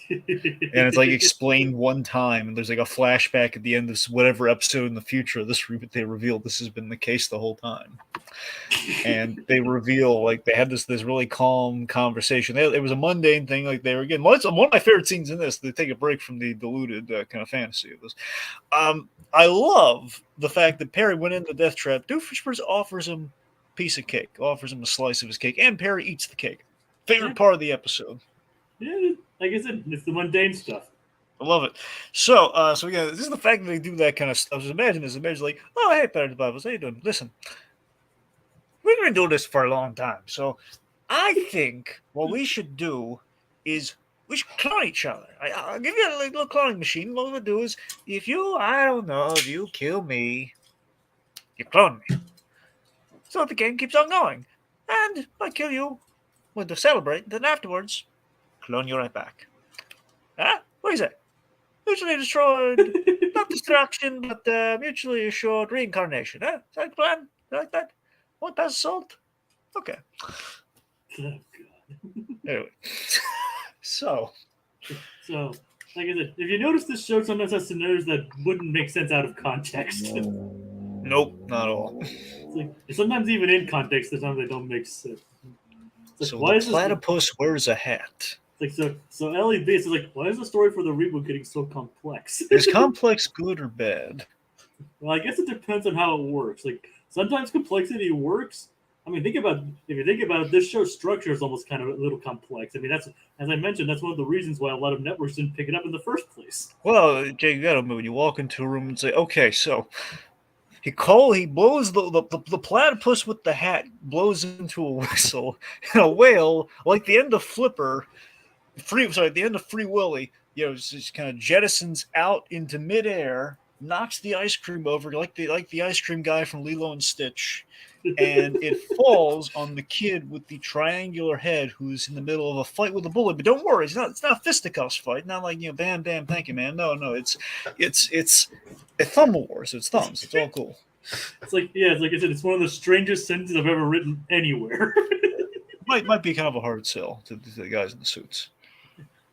And it's like explained one time, and there's like a flashback at the end of whatever episode in the future. They revealed this has been the case the whole time, and they reveal like they had this really calm conversation. It was a mundane thing, like they were again. One of my favorite scenes in this. They take a break from the diluted kind of fantasy of this. I love the fact that Perry went into the death trap. Doofenshmirtz offers him a piece of cake, offers him a slice of his cake, and Perry eats the cake. Favorite part of the episode. Yeah, like I said, it's the mundane stuff. I love it. So yeah, this is the fact that they do that kind of stuff. Just imagine like, oh, hey, Parents Bibles, how you doing? Listen, we've been doing this for a long time, so I think what we should do is we should clone each other. I'll give you a little cloning machine. What we'll do is, if you kill me, you clone me. So the game keeps on going. And if I kill you, we'll celebrate, then afterwards, clone you right back. Huh? What is it? Mutually destroyed, not destruction, but mutually assured reincarnation. Huh? Is that the plan? You like that? Want that salt? Okay. Oh, God. Anyway. So, like I said, if you notice this show sometimes has scenarios that wouldn't make sense out of context. Nope, not at all. It's like, sometimes even in context, sometimes they don't make sense. Like, so why the platypus wears a hat. It's like so Ellie B is like, why is the story for the reboot getting so complex? Is complex good or bad? Well, I guess it depends on how it works. Like sometimes complexity works. I mean, if you think about it, this show's structure is almost kind of a little complex. I mean, that's, as I mentioned, that's one of the reasons why a lot of networks didn't pick it up in the first place. Well, Jay, you gotta move. You walk into a room and say, okay, so he blows the platypus with the hat blows into a whistle, and a whale, like the end of Flipper, the end of Free Willy, just kind of jettisons out into midair, knocks the ice cream over, like the ice cream guy from Lilo and Stitch, and it falls on the kid with the triangular head who's in the middle of a fight with a bully. But don't worry, it's not a fisticuffs fight. Not like bam bam, thank you, man. No, it's a thumb war, so it's thumbs. It's all cool. It's like I said, it's one of the strangest sentences I've ever written anywhere. might be kind of a hard sell to the guys in the suits.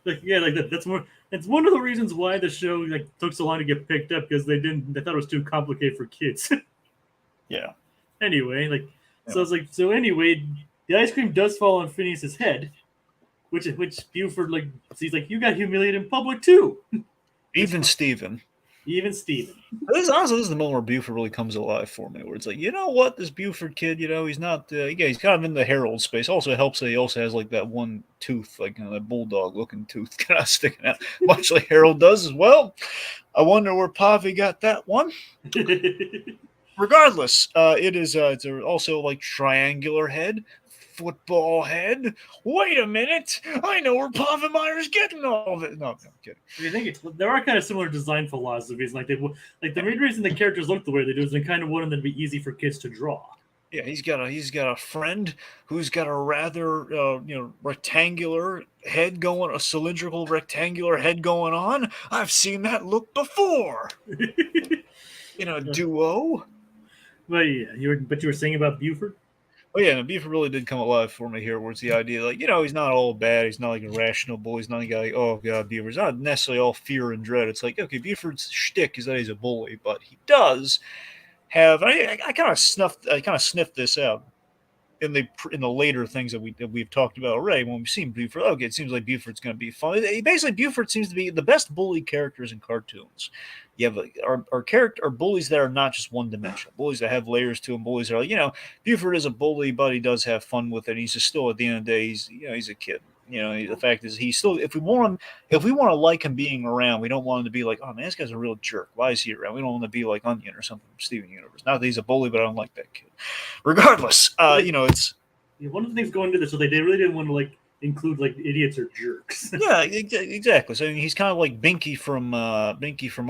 That's more. It's one of the reasons why the show took so long to get picked up, because they thought it was too complicated for kids. Yeah. Anyway, so anyway, the ice cream does fall on Phineas's head, which Buford he's like, you got humiliated in public too. Even Steven. This is the moment where Buford really comes alive for me, where it's like, you know what, this Buford kid, he's not, he's kind of in the Harold space. Also, it helps that he also has that one tooth, that bulldog looking tooth kind of sticking out, much like Harold does as well. I wonder where Pavi got that one. Regardless, it's also triangular head, football head. Wait a minute, I know where Pavemeyer's getting all of it. No, I'm kidding. I think there are kind of similar design philosophies. The main reason the characters look the way they do is they kind of want them to be easy for kids to draw. Yeah, he's got a friend who's got a rather rectangular head going, a cylindrical rectangular head going on. I've seen that look before. In a duo. Well, yeah, you were saying about Buford? Oh, yeah, and Buford really did come alive for me here, where it's the idea, he's not all bad. He's not a rational bully. He's not a guy oh, God, Buford's not necessarily all fear and dread. It's okay, Buford's shtick is that he's a bully, but he does have, I kind of sniffed this out in the later things that we've talked about already. When we've seen Buford, okay, it seems like Buford's going to be fun. Basically, Buford seems to be the best bully characters in cartoons. You have our bullies that are not just one dimensional. Bullies that have layers to them. Bullies that are Buford is a bully, but he does have fun with it. He's just still, at the end of the day, he's a kid. The fact is, he's still. If we want to like him being around, we don't want him to be like, oh man, this guy's a real jerk. Why is he around? We don't want to be like Onion or something from Steven Universe. Not that he's a bully, but I don't like that kid. Regardless, it's one of the things going into this, so they really didn't want to like include like idiots or jerks. Yeah, exactly. So he's kind of like Binky from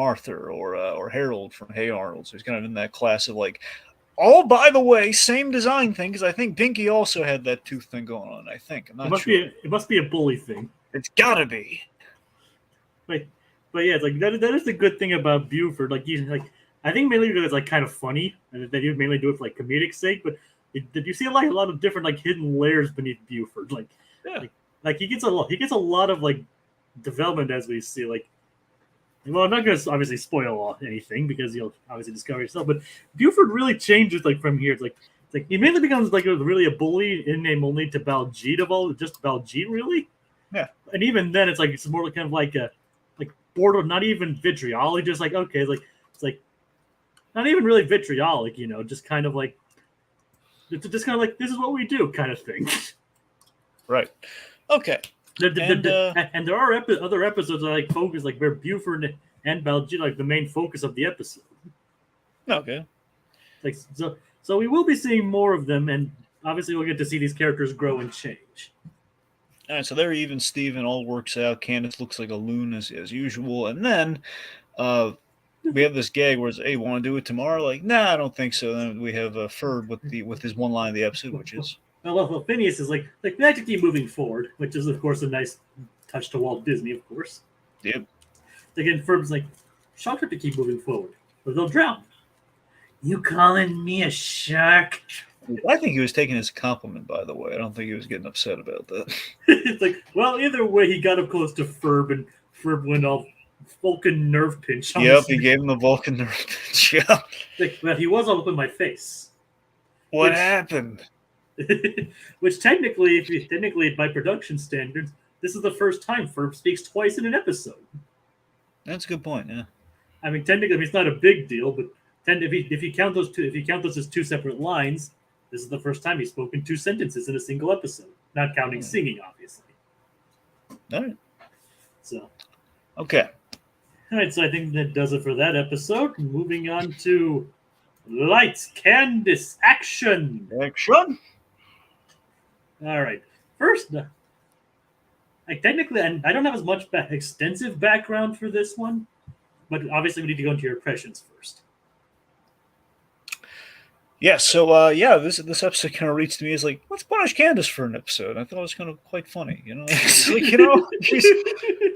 Arthur, or Harold from Hey Arnold. So he's kind of in that class of like, oh, by the way, same design thing, because I think Binky also had that tooth thing going on. I think I'm not sure. It must be a bully thing. It's gotta be. But yeah, it's like that is the good thing about Buford. Like he's like, I think mainly because it's like kind of funny, and they mainly do it for like comedic sake. But did you see like a lot of different like hidden layers beneath Buford? Like, yeah. like he gets a lot of like development as we see. Like, well, I'm not going to obviously spoil anything because you'll obviously discover yourself. But Buford really changes like from here. It's like he mainly becomes like really a bully in name only to Baljeet just Baljeet really. Yeah. And even then, it's like it's more kind of like a border, not even vitriolic, just like okay, it's like not even really vitriolic, just kind of like it's just kind of like this is what we do kind of thing. Right. Okay. And there are other episodes that like focus like where Buford and Baljeet like the main focus of the episode. Okay. Like so we will be seeing more of them, and obviously we'll get to see these characters grow and change. All right, so there even Steven all works out. Candace looks like a loon as usual, and then we have this gag where it's, "Hey, want to do it tomorrow?" Like, nah, I don't think so. Then we have Ferb with his one line of the episode, which is, well, Phineas is like we have to keep moving forward, which is of course a nice touch to Walt Disney, of course. Yep. Again, Ferb's like, sharks have to keep moving forward, or they'll drown. You calling me a shark? I think he was taking his compliment, by the way. I don't think he was getting upset about that. It's like, well, either way, he got up close to Ferb, and Ferb went all Vulcan nerve pinch. Yep, he gave him the Vulcan nerve pinch. Yeah. Like, well, he was all up in my face. What happened? Which technically, by production standards, this is the first time Ferb speaks twice in an episode. That's a good point. Yeah. I mean, technically, it's not a big deal, but if you count those as two separate lines, this is the first time he's spoken two sentences in a single episode, not counting singing, obviously. All right. So. Okay. All right, so I think that does it for that episode. Moving on to Lights, Candace, Action. Action. All right. First, technically, and I don't have as much extensive background for this one, but obviously we need to go into your impressions first. Yeah, so this episode kind of reached me as like, let's punish Candace for an episode. I thought it was kind of quite funny, It's like,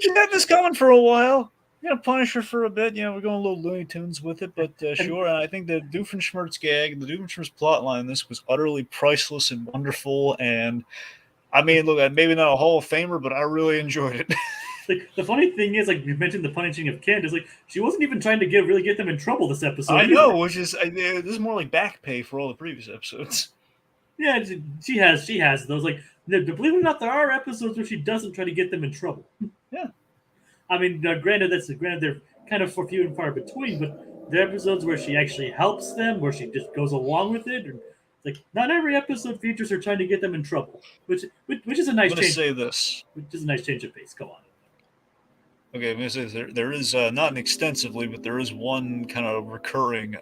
she had this coming for a while. We're gonna punish her for a bit. We're going a little Looney Tunes with it, but sure. And I think the Doofenshmirtz gag, the Doofenshmirtz plotline in this was utterly priceless and wonderful. And I mean, look, maybe not a Hall of Famer, but I really enjoyed it. Like the funny thing is, like you mentioned, the punishing of Candace. Like she wasn't even trying to really get them in trouble this episode. I know, which is this is more like back pay for all the previous episodes. Yeah, she has those. Like, believe it or not, there are episodes where she doesn't try to get them in trouble. Yeah, I mean, granted they're kind of few and far between, but there are episodes where she actually helps them, where she just goes along with it. And, like, not every episode features her trying to get them in trouble, which is a nice change. I'm going to say this. Which is a nice change of pace. Go on. Okay, I'm going to say there is, not extensively, but there is one kind of recurring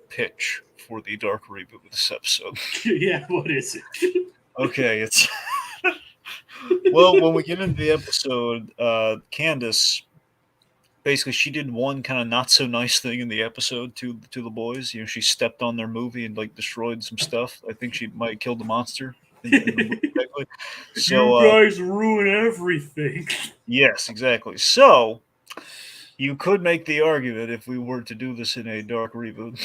pitch for the Dark reboot of this episode. Yeah, what is it? Okay, it's... Well, when we get into the episode, Candace, basically she did one kind of not so nice thing in the episode to the boys. She stepped on their movie and like destroyed some stuff. I think she might have killed the monster. So, you guys ruin everything. Yes, exactly. So you could make the argument if we were to do this in a Dark reboot.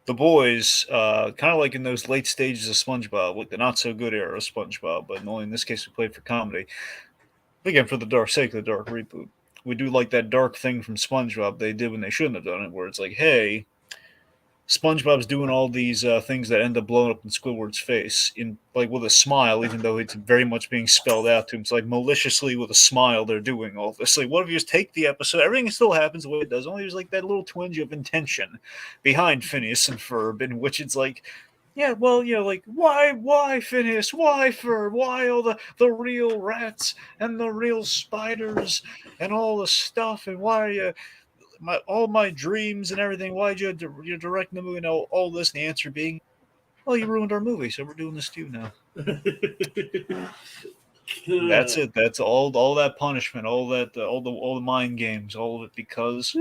The boys, kind of like in those late stages of SpongeBob, like the not so good era of SpongeBob, but only in this case we played for comedy. Again, for the dark sake of the Dark reboot, we do like that dark thing from SpongeBob they did when they shouldn't have done it, where it's like, hey, SpongeBob's doing all these things that end up blowing up in Squidward's face, in like with a smile, even though it's very much being spelled out to him. It's like maliciously with a smile they're doing all this. Like, what if you just take the episode? Everything still happens the way it does. Only there's like that little twinge of intention behind Phineas and Ferb, in which it's like Yeah, well, like why Phineas, why Ferb, why all the real rats and the real spiders and all the stuff, and why all my dreams and everything? Why'd you direct the movie and all this? And the answer being, well, you ruined our movie, so we're doing this to you now. That's it. That's all that punishment, all the mind games, all of it because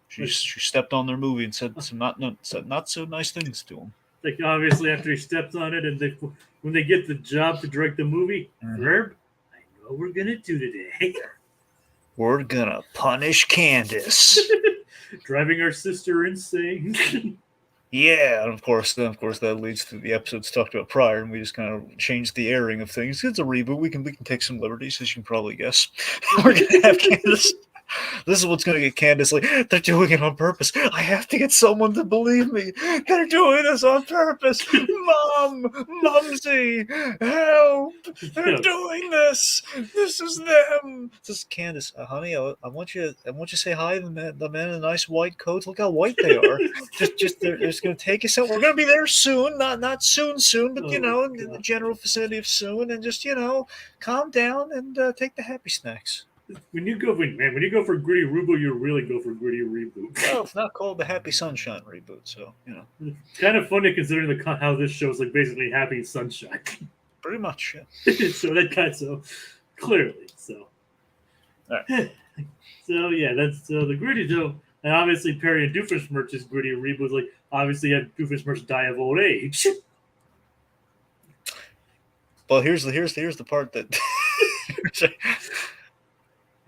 she stepped on their movie and said some not so nice things to them. Like obviously after he steps on it, and when they get the job to direct the movie, Ferb, I know what we're gonna do today. We're gonna punish Candace, driving our sister insane. Yeah, and of course that leads to the episodes talked about prior, and we just kind of changed the airing of things. It's a reboot. We can take some liberties, as you can probably guess. We're gonna have Candace. This is what's going to get Candace like, they're doing it on purpose. I have to get someone to believe me. They're doing this on purpose. Mumsy, help. They're doing this. This is them. This is Candace. Honey, I want you to say hi to the men in nice white coats. Look how white they are. just they're just going to take us out. We're going to be there soon. Not soon, but in the general vicinity of soon. And just, calm down and take the happy snacks. When you go for gritty reboot, you really go for gritty reboot. Well, it's not called the Happy Sunshine reboot, so It's kind of funny considering how this show is like basically Happy Sunshine. Pretty much, yeah. so clearly. So, all right. So yeah, that's the gritty show, and obviously Perry and Doofenshmirtz's gritty reboot, like obviously have Doofenshmirtz die of old age. Well, here's the part that.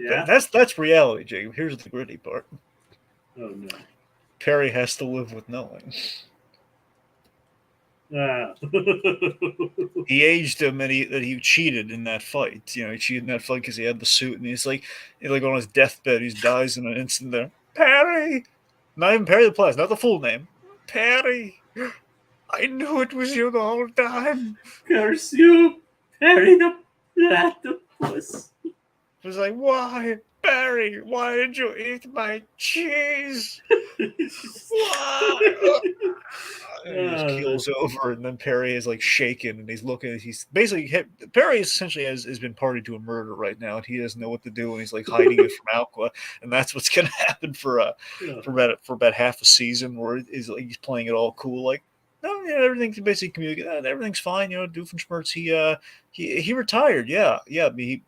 Yeah, that's reality, Jacob. Here's the gritty part. Oh no. Perry has to live with knowing. He aged him, and he cheated in that fight. He cheated in that fight because he had the suit, and he's like on his deathbed. He dies in an instant there. Perry, not even Perry the Plaza, not the full name. Perry, I knew it was you the whole time. Curse you, Perry the Platypus. It was like, why, Barry? Why did you eat my cheese? Why? And he just keels over, and then Perry is like shaken, and he's looking. He's basically Perry essentially has been party to a murder right now, and he doesn't know what to do, and he's like hiding it from Alqua, and that's what's going to happen for about half a season, where he's playing it all cool, like. No, everything's basically communicated. Everything's fine. Doofenshmirtz, he retired. Yeah. He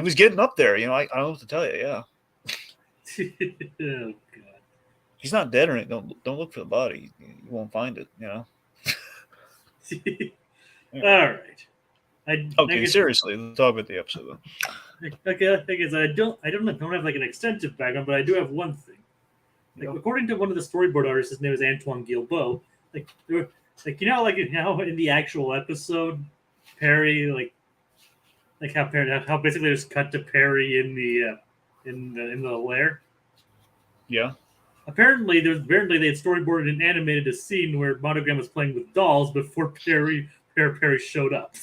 was getting up there. I don't know what to tell you. Yeah. Oh God. He's not dead or anything. Don't look for the body. You won't find it. All right. Okay, seriously, let's talk about the episode though. Okay, the thing is, I don't have like an extensive background, but I do have one thing. According to one of the storyboard artists, his name is Antoine Guilbeault. In the actual episode, Perry how basically just cut to Perry in the lair. Yeah. Apparently they had storyboarded and animated a scene where Monogram was playing with dolls before Perry showed up.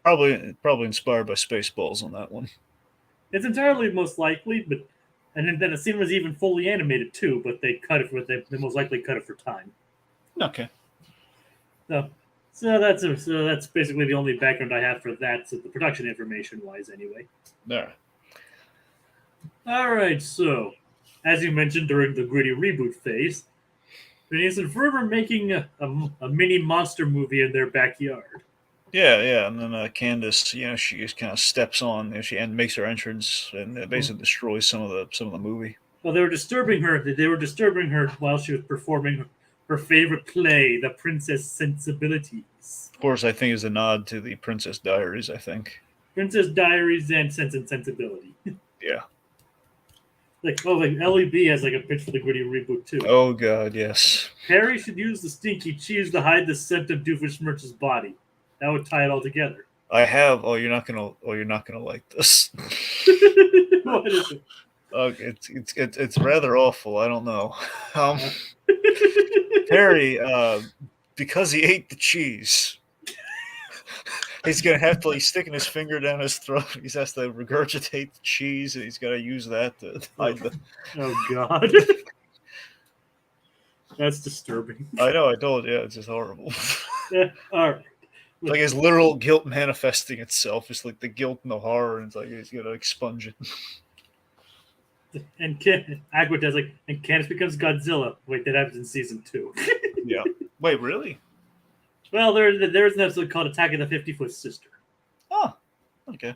Probably inspired by Spaceballs on that one. It's entirely most likely, but and then the scene was even fully animated too, but they cut it they most likely cut it for time. Okay. So that's basically the only background I have for that, so the production information wise anyway. All right, so as you mentioned during the gritty reboot phase, Phineas and Ferb are making a mini monster movie in their backyard. Yeah, and then Candace, she just kind of steps on, and makes her entrance and basically destroys some of the movie. Well, they were disturbing her while she was performing her favorite play, The Princess Sensibilities. Of course, I think is a nod to the Princess Diaries. I think Princess Diaries and Sense and Sensibility. Yeah. Like LEB has like a pitch for the gritty reboot too. Oh God, yes. Harry should use the stinky cheese to hide the scent of Doofenshmirtz's body. That would tie it all together. I have. Oh, you're not gonna like this. What is it? It's rather awful. I don't know. Harry, because he ate the cheese, he's gonna have to sticking his finger down his throat. He has to regurgitate the cheese, and he's gonna use that to hide the. Oh God. That's disturbing. I know, I told you, it's just horrible. All right. Like his literal guilt manifesting itself. It's like the guilt and the horror, and it's like he's gonna expunge it. And Aqua does like, and Candace becomes Godzilla. Wait, that happens in season 2. Yeah. Wait, really? Well, there's an episode called Attack of the 50-Foot Sister. Oh, okay.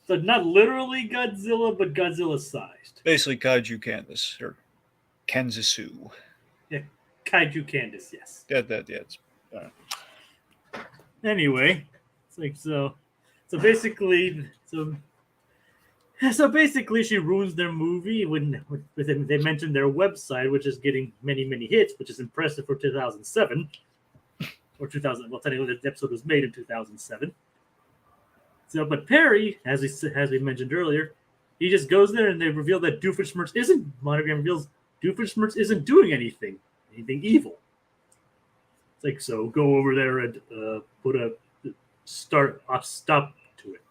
So not literally Godzilla, but Godzilla sized. Basically, Kaiju Candace or Kanzasu. Yeah, Kaiju Candace, yes. Yeah, it's all right. Anyway, it's like so basically she ruins their movie when they mention their website, which is getting many hits, which is impressive for 2007 or 2000. Well, technically, the episode was made in 2007. So, but Perry, as we mentioned earlier, he just goes there and they reveal that Doofenshmirtz isn't. Monogram reveals Doofenshmirtz isn't doing anything evil. It's like, so go over there and put a stop to it.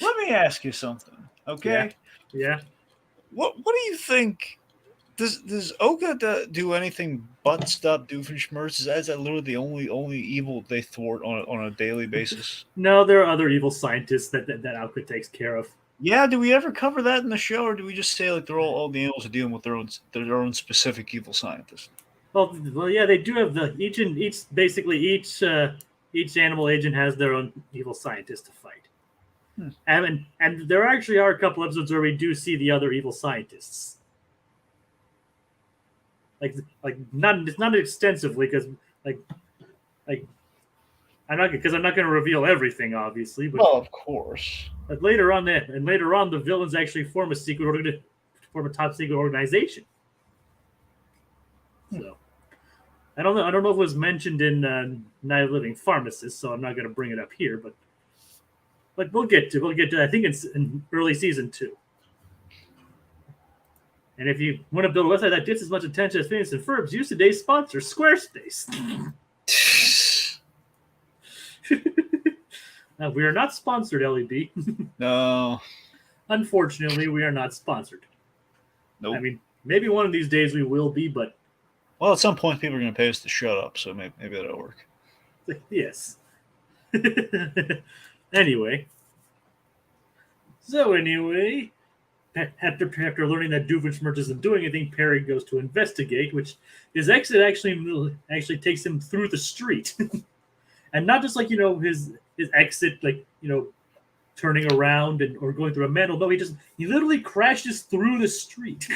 Let me ask you something, okay? Yeah. What do you think? Does Oka do anything but stop Doofenshmirtz? Is that literally the only evil they thwart on a daily basis? No, there are other evil scientists that Alka takes care of. Yeah, do we ever cover that in the show, or do we just say like they're all the animals are dealing with their own specific evil scientist? Well, yeah, they do have each animal agent has their own evil scientist to fight. And there actually are a couple episodes where we do see the other evil scientists. Like not extensively because I'm not going to reveal everything, obviously. But, well, of course. But later on, the villains actually form a top secret organization. So I don't know if it was mentioned in Night of Living Pharmacist, so I'm not going to bring it up here. But we'll get to. I think it's in early season 2. And if you want to build a website that gets as much attention as Phineas and Ferb, use today's sponsor, Squarespace. Now, we are not sponsored, LEB. No. Unfortunately, we are not sponsored. Nope. I mean, maybe one of these days we will be, but... Well, at some point, people are going to pay us to shut up, so maybe that'll work. Yes. Anyway. After learning that Doofenshmirtz isn't doing anything, Perry goes to investigate, which his exit actually takes him through the street. And not just like, his exit, like, turning around or going through a manhole. No, he literally crashes through the street.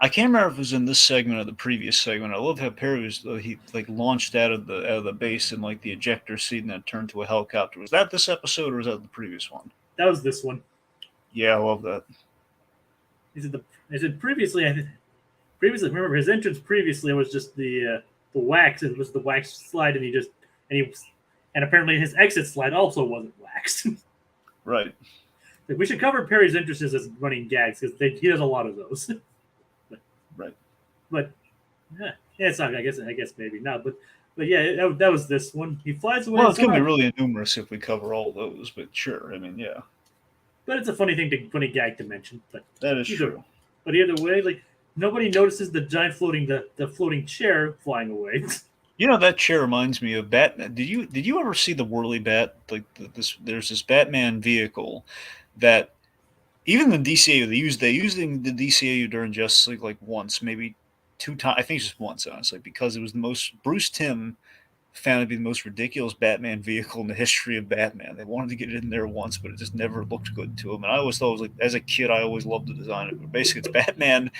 I can't remember if it was in this segment or the previous segment. I love how Perry was he launched out of the base in like the ejector seat and then turned to a helicopter. Was that this episode or was that the previous one? That was this one. Yeah, I love that. Previously, remember his entrance previously was just the wax. It was the wax slide, and apparently his exit slide also wasn't waxed. Right. We should cover Perry's entrances as running gags because he does a lot of those. Right. But yeah, it's not. I guess maybe not. But yeah, that was this one. He flies away. Well, it's going to be really numerous if we cover all those. But sure, I mean, yeah. But it's a funny gag to mention. But that is true. But either way, like nobody notices the giant floating chair flying away. That chair reminds me of Batman. Did you ever see the Whirly Bat? Like there's this Batman vehicle that even the DCAU they used the DCAU during Justice League like once, maybe 2 times. I think just once, honestly, because it was the most Bruce Timm found it to be the most ridiculous Batman vehicle in the history of Batman. They wanted to get it in there once, but it just never looked good to him. And I always thought it was like, as a kid, I always loved the design of it. But basically, it's Batman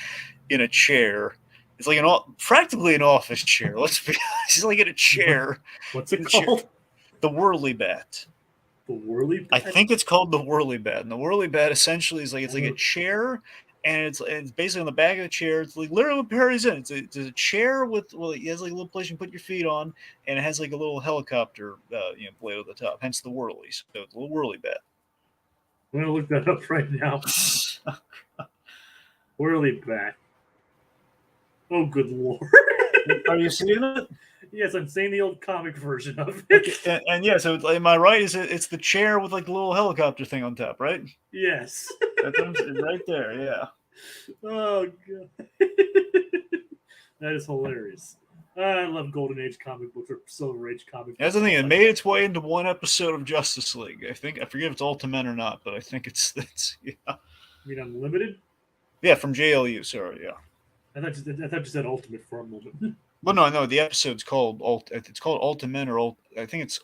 in a chair. It's like practically an office chair. Let's be honest. He's like in a chair. What's it called? The Whirly Bat. The Whirly Bat? I think it's called the Whirly Bat. And the Whirly Bat essentially is like it's like a chair, and it's basically on the back of the chair. It's like literally what Perry's in. It's a chair it has like a little place you can put your feet on, and it has like a little helicopter blade at the top. Hence the Whirlies. So it's a little Whirly Bat. I'm gonna look that up right now. Whirly Bat. Oh, good lord! Are you seeing it? Yes, I'm seeing the old comic version of it. Okay. And yeah, so am I right? It's the chair with like the little helicopter thing on top, right? Yes. That's right there. Yeah. Oh god. That is hilarious. I love Golden Age comic books or Silver Age comic books. That's the thing. It made its way into one episode of Justice League. I forget if it's Ultimate or not, but I think it's yeah. I mean, Unlimited? Yeah, from JLU. Sorry, yeah. I thought you said Ultimate for a moment. Well, no. The episode's called It's called Ultimate or I think it's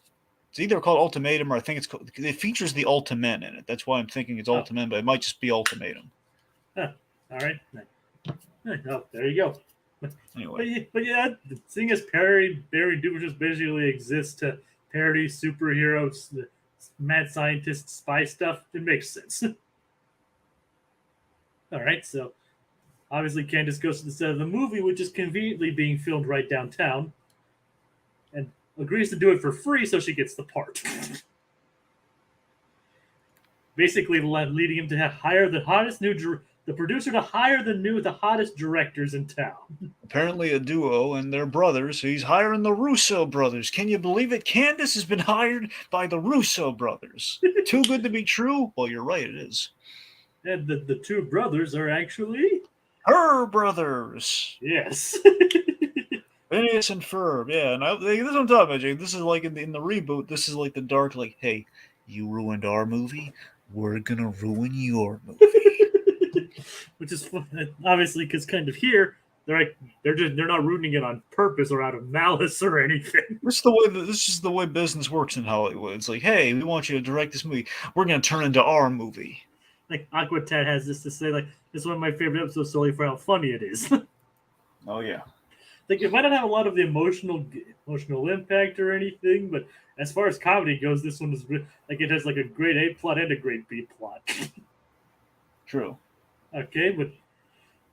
either called Ultimatum or I think it features the Ultimate in it. That's why I'm thinking it's Ultimate, but it might just be Ultimatum. Huh. All right. Oh, there you go. Anyway, but yeah, seeing as Barry Doofenshmirtz basically exists to parody superheroes, mad scientist, spy stuff, it makes sense. All right, so obviously Candace goes to the set of the movie, which is conveniently being filmed right downtown, and agrees to do it for free so she gets the part. Basically, leading him to hire the producer to hire the hottest directors in town. apparently a duo and they're brothers. So he's hiring the Russo brothers. Can you believe it? Candace has been hired by the Russo brothers. Too good to be true? Well, you're right, it is. And the two brothers are actually her brothers. Yes. Phineas and Ferb, yeah. And this is what I'm talking about, Jake. This is like in the reboot. This is like the dark, like, hey, you ruined our movie. We're gonna ruin your movie. Which is fun, obviously, because kind of here they're not ruining it on purpose or out of malice or anything. This is the way business works in Hollywood. It's like, hey, we want you to direct this movie. We're gonna turn it into our movie. Like Aquatat has this to say, like, it's one of my favorite episodes solely for how funny it is. Oh yeah. Like, it might not have a lot of the emotional impact or anything, but as far as comedy goes, this one is like it has like a great A plot and a great B plot. True. Okay, but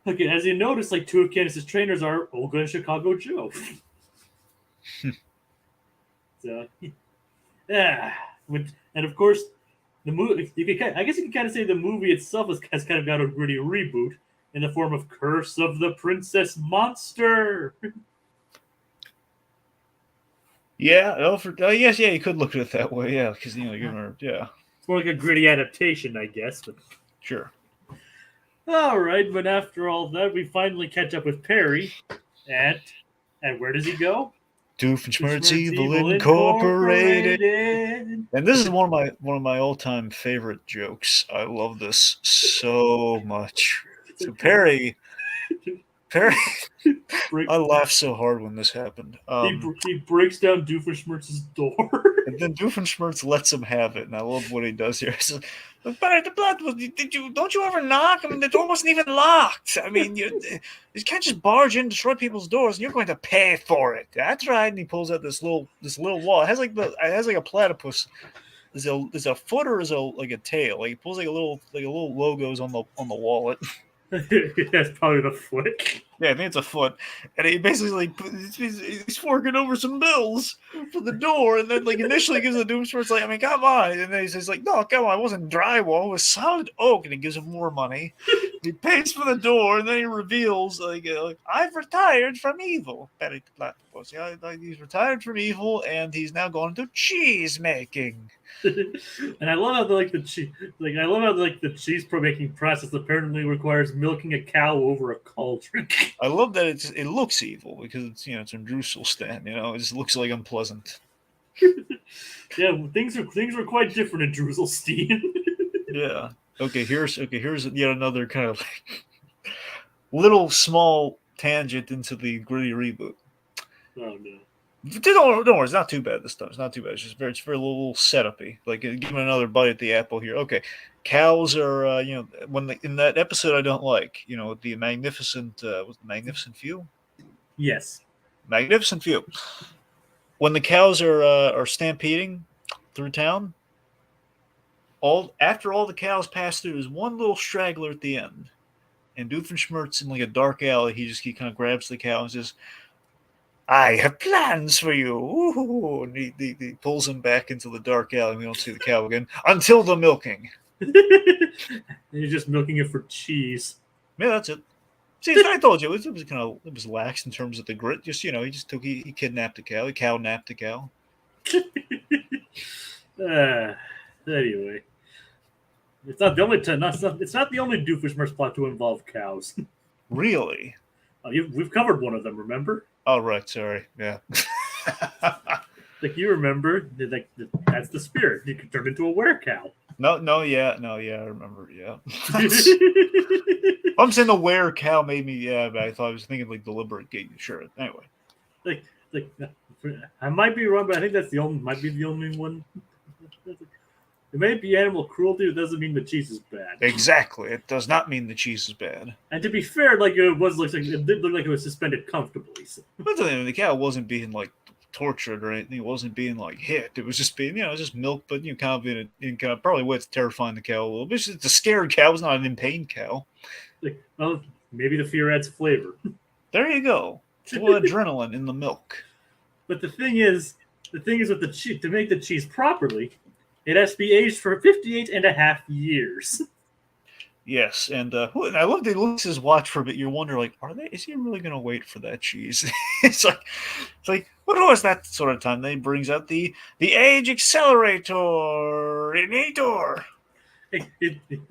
okay, as you notice, like two of Candace's trainers are Olga and Chicago Joe. So, yeah, and of course, the movie. I guess you can kind of say the movie itself has kind of got a gritty reboot in the form of Curse of the Princess Monster. Yeah. Yes. Yeah. You could look at it that way. Yeah, because yeah. It's more like a gritty adaptation, I guess. But sure. All right, but after all that, we finally catch up with Perry, and where does he go? Doofenshmirtz Evil Incorporated. And this is one of my all-time favorite jokes. I love this so much. So Perry, I laughed so hard when this happened. He breaks down Doofenshmirtz's door. And then Doofenshmirtz lets him have it, and I love what he does here. He says, don't you ever knock? I mean, the door wasn't even locked. I mean, you can't just barge in, destroy people's doors, and you're going to pay for it. That's right. And he pulls out this little wall. It has like a platypus. Is a foot or is a tail? Like he pulls like a little logos on the wallet. That's probably the foot. Yeah, I think it's a foot. And he basically he's forking over some bills for the door, and then like initially gives the Doofenshmirtz like, I mean, come on, and then he says like, no, come on, it wasn't drywall, it was solid oak, and he gives him more money. He pays for the door, and then he reveals like I've retired from evil. Yeah, he's retired from evil, and he's now going to cheese making. And I love how the cheese making process apparently requires milking a cow over a cauldron. I love that it looks evil because it's it's in Drusselstein. It just looks like unpleasant. Yeah, things were quite different in Drusselstein. Yeah. Okay. Here's yet another kind of little small tangent into the gritty reboot. Oh no. Don't worry, it's not too bad this time. It's not too bad. It's very little setup-y. Like, give him another bite at the apple here. Okay, cows are, in that episode I don't like, the magnificent, was the magnificent few? Yes. Magnificent few. When the cows are stampeding through town, after all the cows pass through, there's one little straggler at the end, and Doofenshmirtz in like a dark alley, he kind of grabs the cow and says, I have plans for you. Ooh, and he pulls him back into the dark alley. And we don't see the cow again until the milking. He's just milking it for cheese. Yeah, that's it. See, I told you it was lax in terms of the grit. Just he kidnapped a cow. He cow napped a cow. Anyway, it's not the only Doofenshmirtz plot to involve cows. Really? We've covered one of them, remember? Oh, right. Sorry. Yeah. Like, you remember, like, that's the spirit. You can turn into a werecow. No, yeah, I remember. Yeah. I'm saying the were cow made me. Yeah, but I thought I was thinking like deliberate gate. Sure. Anyway. like, I might be wrong, but I think that's might be the only one. It may be animal cruelty, it doesn't mean the cheese is bad. Exactly. It does not mean the cheese is bad. And to be fair, like it did look like it was suspended comfortably. So. But the cow wasn't being like tortured or anything. It wasn't being like hit. It was just being, just milk, but kind of in kind of probably what's terrifying the cow a little bit. It's a scared cow. It's not an in pain cow. Like, well, maybe the fear adds flavor. There you go. It's a little adrenaline in the milk. But the thing is with the cheese, to make the cheese properly, it has to be aged for 58 and a half years. Yes, and I love that he looks at his watch for a bit. You wonder, like, is he really going to wait for that cheese? it's like, what was that sort of time? Then he brings out the age accelerator-inator. I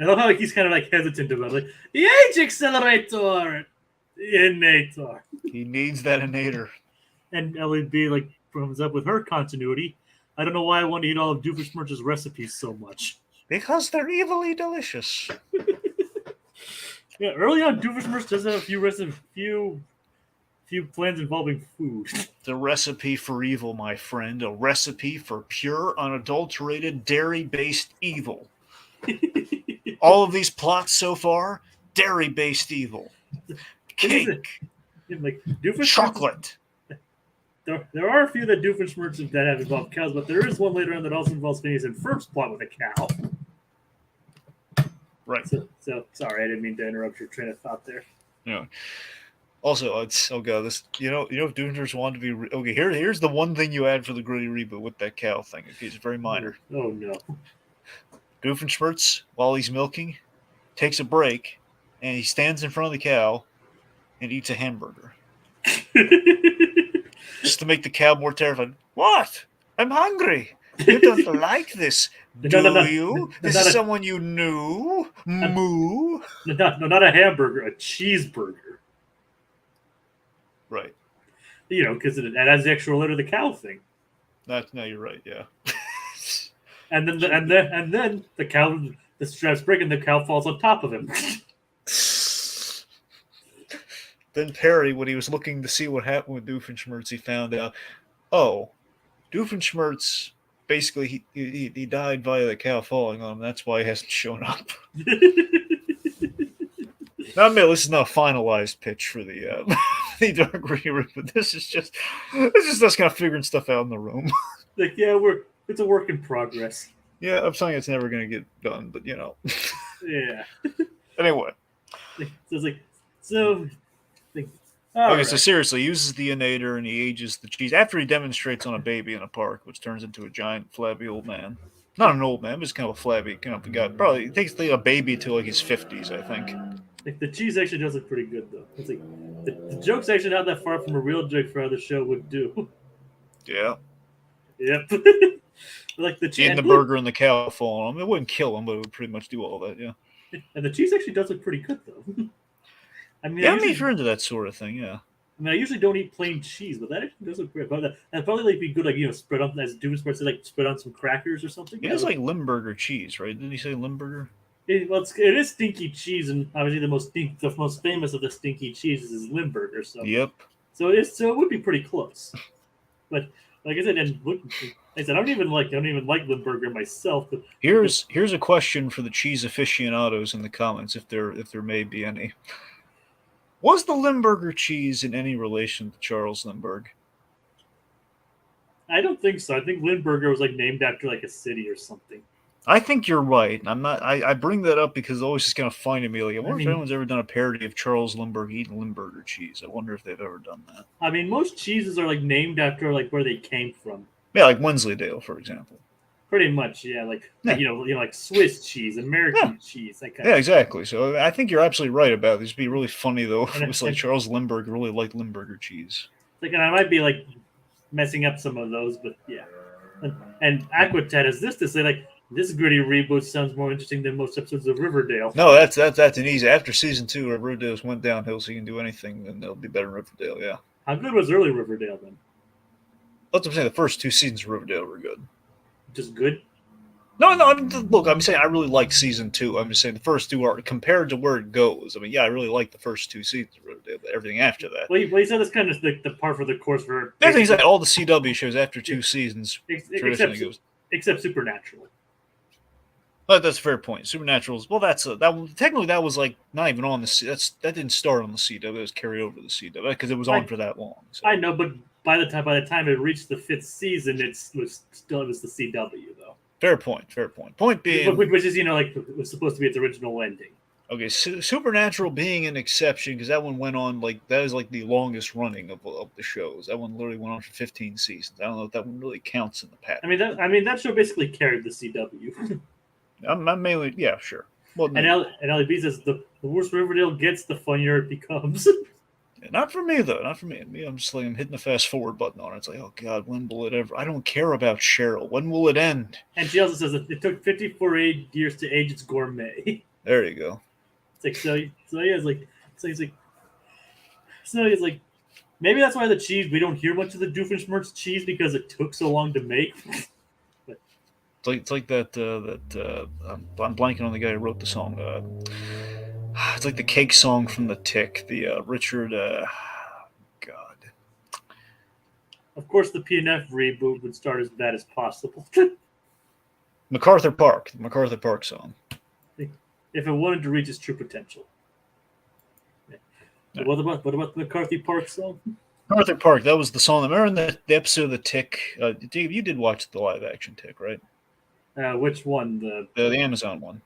love how he's kind of like hesitant about it. Like, the age accelerator-inator. He needs that inator. And LED like comes up with her continuity. I don't know why I want to eat all of Doofenshmirtz's recipes so much. Because they're evilly delicious. Yeah, early on, Doofenshmirtz does have a few plans involving food. The recipe for evil, my friend. A recipe for pure, unadulterated, dairy-based evil. All of these plots so far, dairy-based evil. Cake. Like, chocolate. There are a few that Doofenshmirtz that have involved cows, but there is one later on that also involves Phineas and Ferb's plot with a cow. Right. So sorry, I didn't mean to interrupt your train of thought there. Yeah. Also, if Doofenshmirtz wanted to be okay, here's the one thing you add for the gritty reboot with that cow thing. Okay, it's very minor. Oh no. Doofenshmirtz, while he's milking, takes a break, and he stands in front of the cow and eats a hamburger. Just to make the cow more terrified. What? I'm hungry. You don't like this, do you? This is someone you knew? Moo? No, not a hamburger, a cheeseburger. Right. Because it has the extra letter of the cow thing. No, you're right, yeah. And then the cow, the straps break and the cow falls on top of him. Then Perry, when he was looking to see what happened with Doofenshmirtz, he found out, Doofenshmirtz, basically, he died via the cow falling on him. That's why he hasn't shown up. Now, admit, this is not a finalized pitch for the Dark Reboot, but this is just us kind of figuring stuff out in the room. Like, yeah, it's a work in progress. Yeah, I'm saying it's never going to get done, but Yeah. Anyway. So seriously, he uses the inator and he ages the cheese after he demonstrates on a baby in a park, which turns into a giant, flabby old man. Not an old man, but just kind of a flabby kind of guy. Probably it takes a baby to like his 50s, I think. Like, the cheese actually does look pretty good, though. It's like the joke's actually not that far from a real joke for how the show would do. Yeah. Yep. Like the cheese eating the burger and the cow falling on him. It wouldn't kill him, but it would pretty much do all that. Yeah. And the cheese actually does look pretty good, though. I mean, if you're into that sort of thing, yeah. I mean, I usually don't eat plain cheese, but that actually does look great. But that'd probably like be good, like spread on as Doofenshmirtz like spread on some crackers or something. It is like Limburger cheese, right? Didn't he say Limburger? It is stinky cheese, and obviously the most famous of the stinky cheeses is Limburger. So yep. So it would be pretty close. But like I said, I don't even like Limburger myself. But here's a question for the cheese aficionados in the comments, if there may be any. Was the Limburger cheese in any relation to Charles Lindbergh? I don't think so. I think Limburger was like named after like a city or something. I think you're right. I'm not. I bring that up because it's always just kind of funny to me. Like, I wonder if anyone's ever done a parody of Charles Lindbergh eating Limburger cheese. I wonder if they've ever done that. I mean, most cheeses are like named after like where they came from. Yeah, like Wensleydale, for example. Pretty much, yeah. Like like Swiss cheese, American cheese. That kind of exactly. So I think you're absolutely right about this. It'd be really funny though if it was like Charles Lindbergh really liked Limburger cheese. Like, and I might be like messing up some of those, but yeah. And Aquatet is this to say like This gritty reboot sounds more interesting than most episodes of Riverdale. No, that's an easy. After season 2, where Riverdale's went downhill, so you can do anything, then it'll be better than Riverdale. Yeah. How good was early Riverdale then? That's what I'm saying. The first 2 seasons of Riverdale were good. Just good? No. I mean, look, I'm saying I really like season 2. I'm just saying the first 2 are compared to where it goes. I mean, yeah, I really like the first 2 seasons of Riverdale, but everything after that. Well, you said that's kind of the par for the course for Everything's like all the CW shows after 2 seasons traditionally goes. Except Supernatural. But that's a fair point. Supernatural's technically that was like not even on the that didn't start on the CW. It was carried over to the CW because it was on for that long. So. I know, but by the time it reached the 5th season, it was the CW though. Fair point. Point being, which is like it was supposed to be its original ending. Okay, Supernatural being an exception because that one went on that is like the longest running of the shows. That one literally went on for 15 seasons. I don't know if that one really counts in the pattern. I mean that show basically carried the CW. I'm mainly sure. Well, and Ellie B says the worse Riverdale gets, the funnier it becomes. Not for me though. Not for me. I'm just like I'm hitting the fast forward button on it. It's like, oh god, when will it ever? I don't care about Cheryl. When will it end? And she also says that it took 54 years to age its gourmet. There you go. It's like so he's like maybe that's why the cheese we don't hear much of the Doofenshmirtz cheese because it took so long to make. It's like that. I'm blanking on the guy who wrote the song. It's like the cake song from The Tick. The Richard. God. Of course, the PNF reboot would start as bad as possible. MacArthur Park. The MacArthur Park song. If it wanted to reach its true potential. Yeah. What about the McCarthy Park song? MacArthur Park. That was the song. I remember the episode of The Tick. Dave, you did watch the live action Tick, right? Which one? The Amazon one.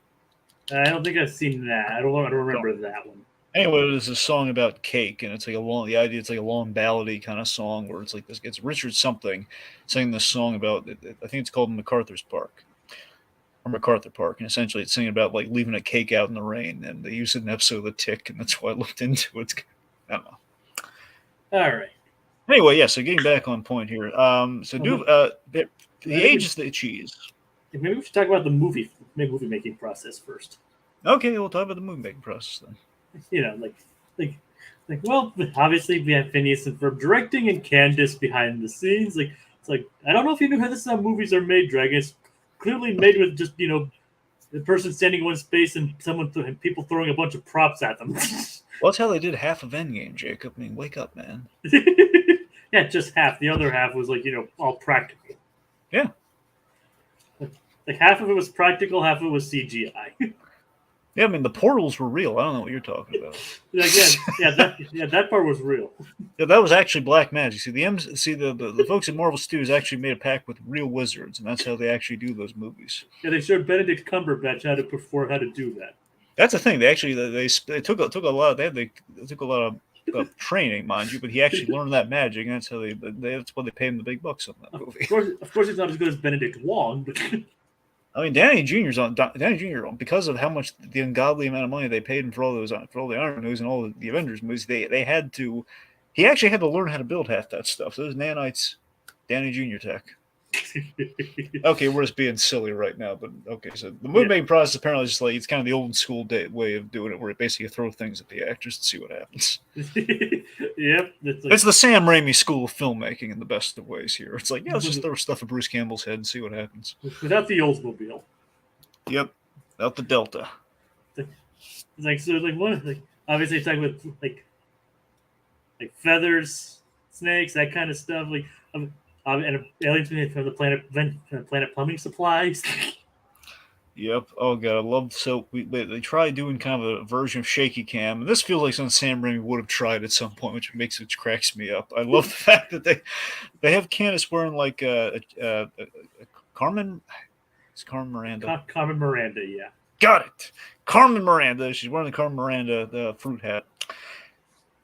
I don't think I've seen that. I don't remember that one. Anyway, there's a song about cake, and it's like it's like a long ballady kind of song where it's like this. It's Richard something singing this song about. I think it's called MacArthur's Park, or MacArthur Park, and essentially it's singing about like leaving a cake out in the rain, and they use it in an episode of The Tick, and that's why I looked into it. I don't know. All right. Anyway, yeah. So getting back on point here. The age is the cheese. Maybe we should talk about the movie making process first. Okay, we'll talk about the movie making process then. Well, obviously we have Phineas and Ferb directing and Candace behind the scenes. It's like I don't know if you knew how this is how movies are made, Dragon. It's clearly made with just the person standing in one space and people throwing a bunch of props at them. Well, that's how they did half of Endgame, Jacob. I mean, wake up, man. Yeah, just half. The other half was all practical. Yeah. Like half of it was practical, half of it was CGI. Yeah, I mean the portals were real. I don't know what you're talking about. That part was real. Yeah, that was actually black magic. See, the folks at Marvel Studios actually made a pact with real wizards, and that's how they actually do those movies. Yeah, they showed Benedict Cumberbatch how to do that. That's the thing. They took a lot. They took a lot of training, mind you, but he actually learned that magic, and that's how that's why they paid him the big bucks on that movie. Of course, he's not as good as Benedict Wong, but. I mean, Downey Jr. because of how much the ungodly amount of money they paid him for all the Iron movies and all the Avengers movies, he actually had to learn how to build half that stuff. Those nanites, Downey Jr. tech. Okay, we're just being silly right now, but okay. So the movie making process apparently is just like it's kind of the old school way of doing it, where you basically throw things at the actors and see what happens. Yep, it's the Sam Raimi school of filmmaking in the best of ways here. It's like let's just throw stuff at Bruce Campbell's head and see what happens. Without the Oldsmobile. Yep, without the Delta. Obviously talking with like feathers, snakes, that kind of stuff. And aliens from the planet plumbing supplies. Yep. Oh god, I love they tried doing kind of a version of shaky cam, and this feels like something Sam Raimi would have tried at some point, which cracks me up. I love the fact that they have Candace wearing like Carmen. It's Carmen Miranda. Carmen Miranda, yeah. Got it. Carmen Miranda. She's wearing the Carmen Miranda fruit hat.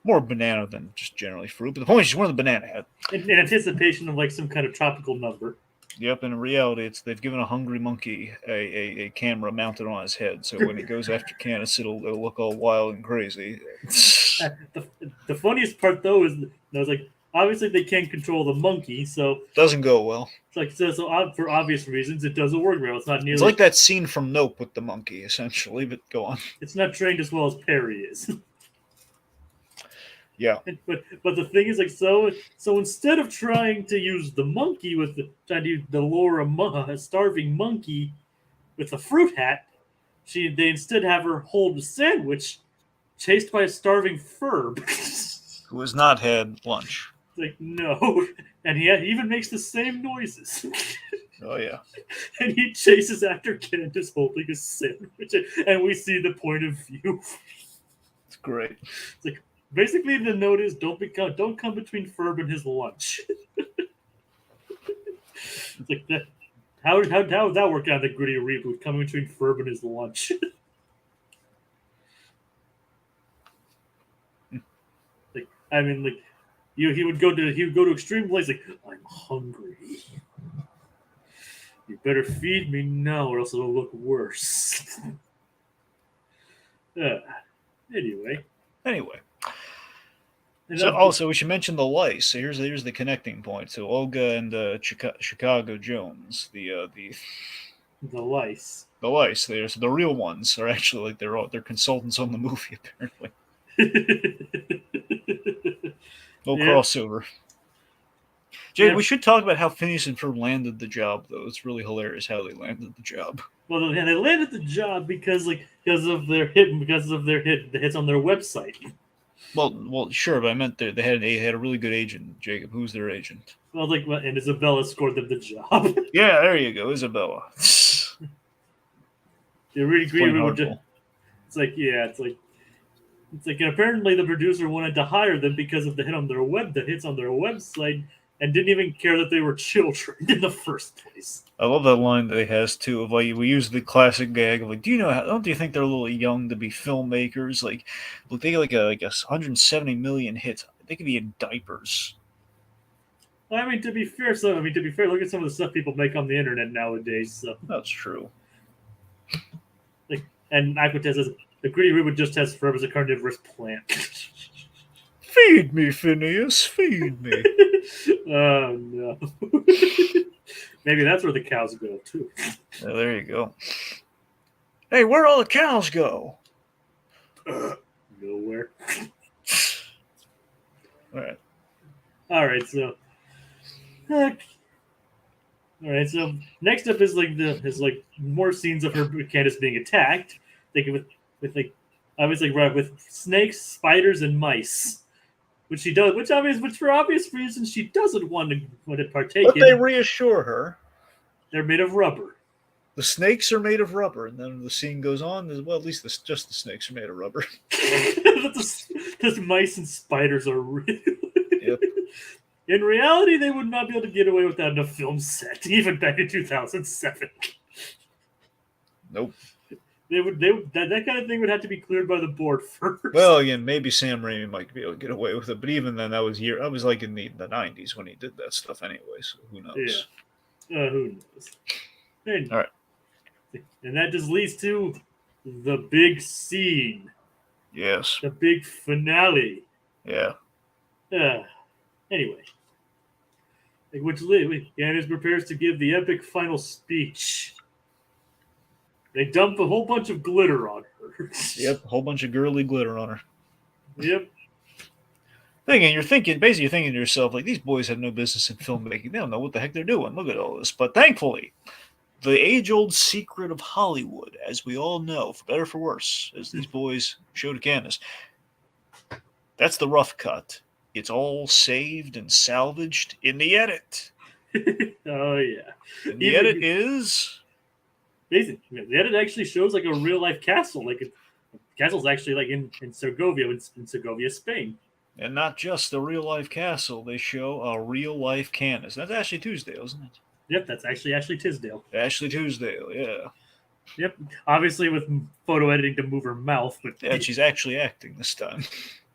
More banana than just generally fruit, but the point is she's wearing the banana hat. In anticipation of some kind of tropical number. Yep, and in reality, they've given a hungry monkey a camera mounted on his head, so when he goes after Candace, it'll look all wild and crazy. The funniest part though is obviously they can't control the monkey, so Doesn't go well. it's like for obvious reasons, it doesn't work well. It's not nearly. It's like that scene from Nope with the monkey, essentially. But go on. It's not trained as well as Perry is. Yeah. But the thing is, like, so instead of trying to use the monkey trying to lure a starving monkey with a fruit hat, they instead have her hold a sandwich, chased by a starving Ferb. Who has not had lunch. Like, no, and he even makes the same noises. Oh yeah. And he chases after Candace holding a sandwich, and we see the point of view. It's great. It's like, basically, the note is don't come between Ferb and his lunch. It's like that. How would that work out in the gritty reboot? Coming between Ferb and his lunch. Like, I mean, like, he would go to extreme places. Like, I'm hungry. You better feed me now, or else it'll look worse. Anyway. So also we should mention the lice. So here's the connecting point. So Olga and Chicago Jones, the lice. The lice. So the real ones are actually like they're consultants on the movie apparently. No crossover. Jade, we should talk about how Phineas and Ferb landed the job, though. It's really hilarious how they landed the job. Well, they landed the job because of their hits on their website. Well, sure, but I meant they had a really good agent, Jacob. Who's their agent? Well, and Isabella scored them the job. Yeah, there you go, Isabella. They really agree with it's like, and apparently the producer wanted to hire them because of the hits on their website, and didn't even care that they were children in the first place. I love that line that he has too. Of like, we use the classic gag of like, don't you think they're a little young to be filmmakers? Like, look, they get like 170 million hits. They could be in diapers. Well, I mean, to be fair, look at some of the stuff people make on the internet nowadays. So that's true. Like, and Aquatez says the gritty reboot just has Ferb as a carnivorous plant. Feed me, Phineas. Feed me. Oh no. Maybe that's where the cows go too. Yeah, there you go. Hey, where all the cows go? Nowhere. All right. So next up is more scenes of Candace being attacked. With snakes, spiders, and mice. Which for obvious reasons she doesn't want to partake in. But they reassure her. They're made of rubber. The snakes are made of rubber, and then the scene goes on. Well, at least just the snakes are made of rubber. the mice and spiders are real. Yep. In reality, they would not be able to get away with that in a film set, even back in 2007. Nope. That kind of thing would have to be cleared by the board first. Well, again, maybe Sam Raimi might be able to get away with it, but even then, I was like in the 90s when he did that stuff anyway, so who knows? Yeah. Who knows? All right. And that just leads to the big scene. Yes. The big finale. Yeah. Anyway. Candace prepares to give the epic final speech. They dump a whole bunch of glitter on her. Yep, a whole bunch of girly glitter on her. Yep. You're thinking to yourself, like, these boys have no business in filmmaking. They don't know what the heck they're doing. Look at all this. But thankfully, the age-old secret of Hollywood, as we all know, for better or for worse, as these boys show to Candace, that's the rough cut. It's all saved and salvaged in the edit. Oh, yeah. And the edit is... The edit actually shows like a real life castle. Like the castle's actually in Segovia, in Segovia, Spain. And not just a real life castle, they show a real life Candace. That's Ashley Tisdale, isn't it? Yep, that's actually Ashley Tisdale. Ashley Tisdale, yeah. Yep, obviously with photo editing to move her mouth, but she's actually acting this time.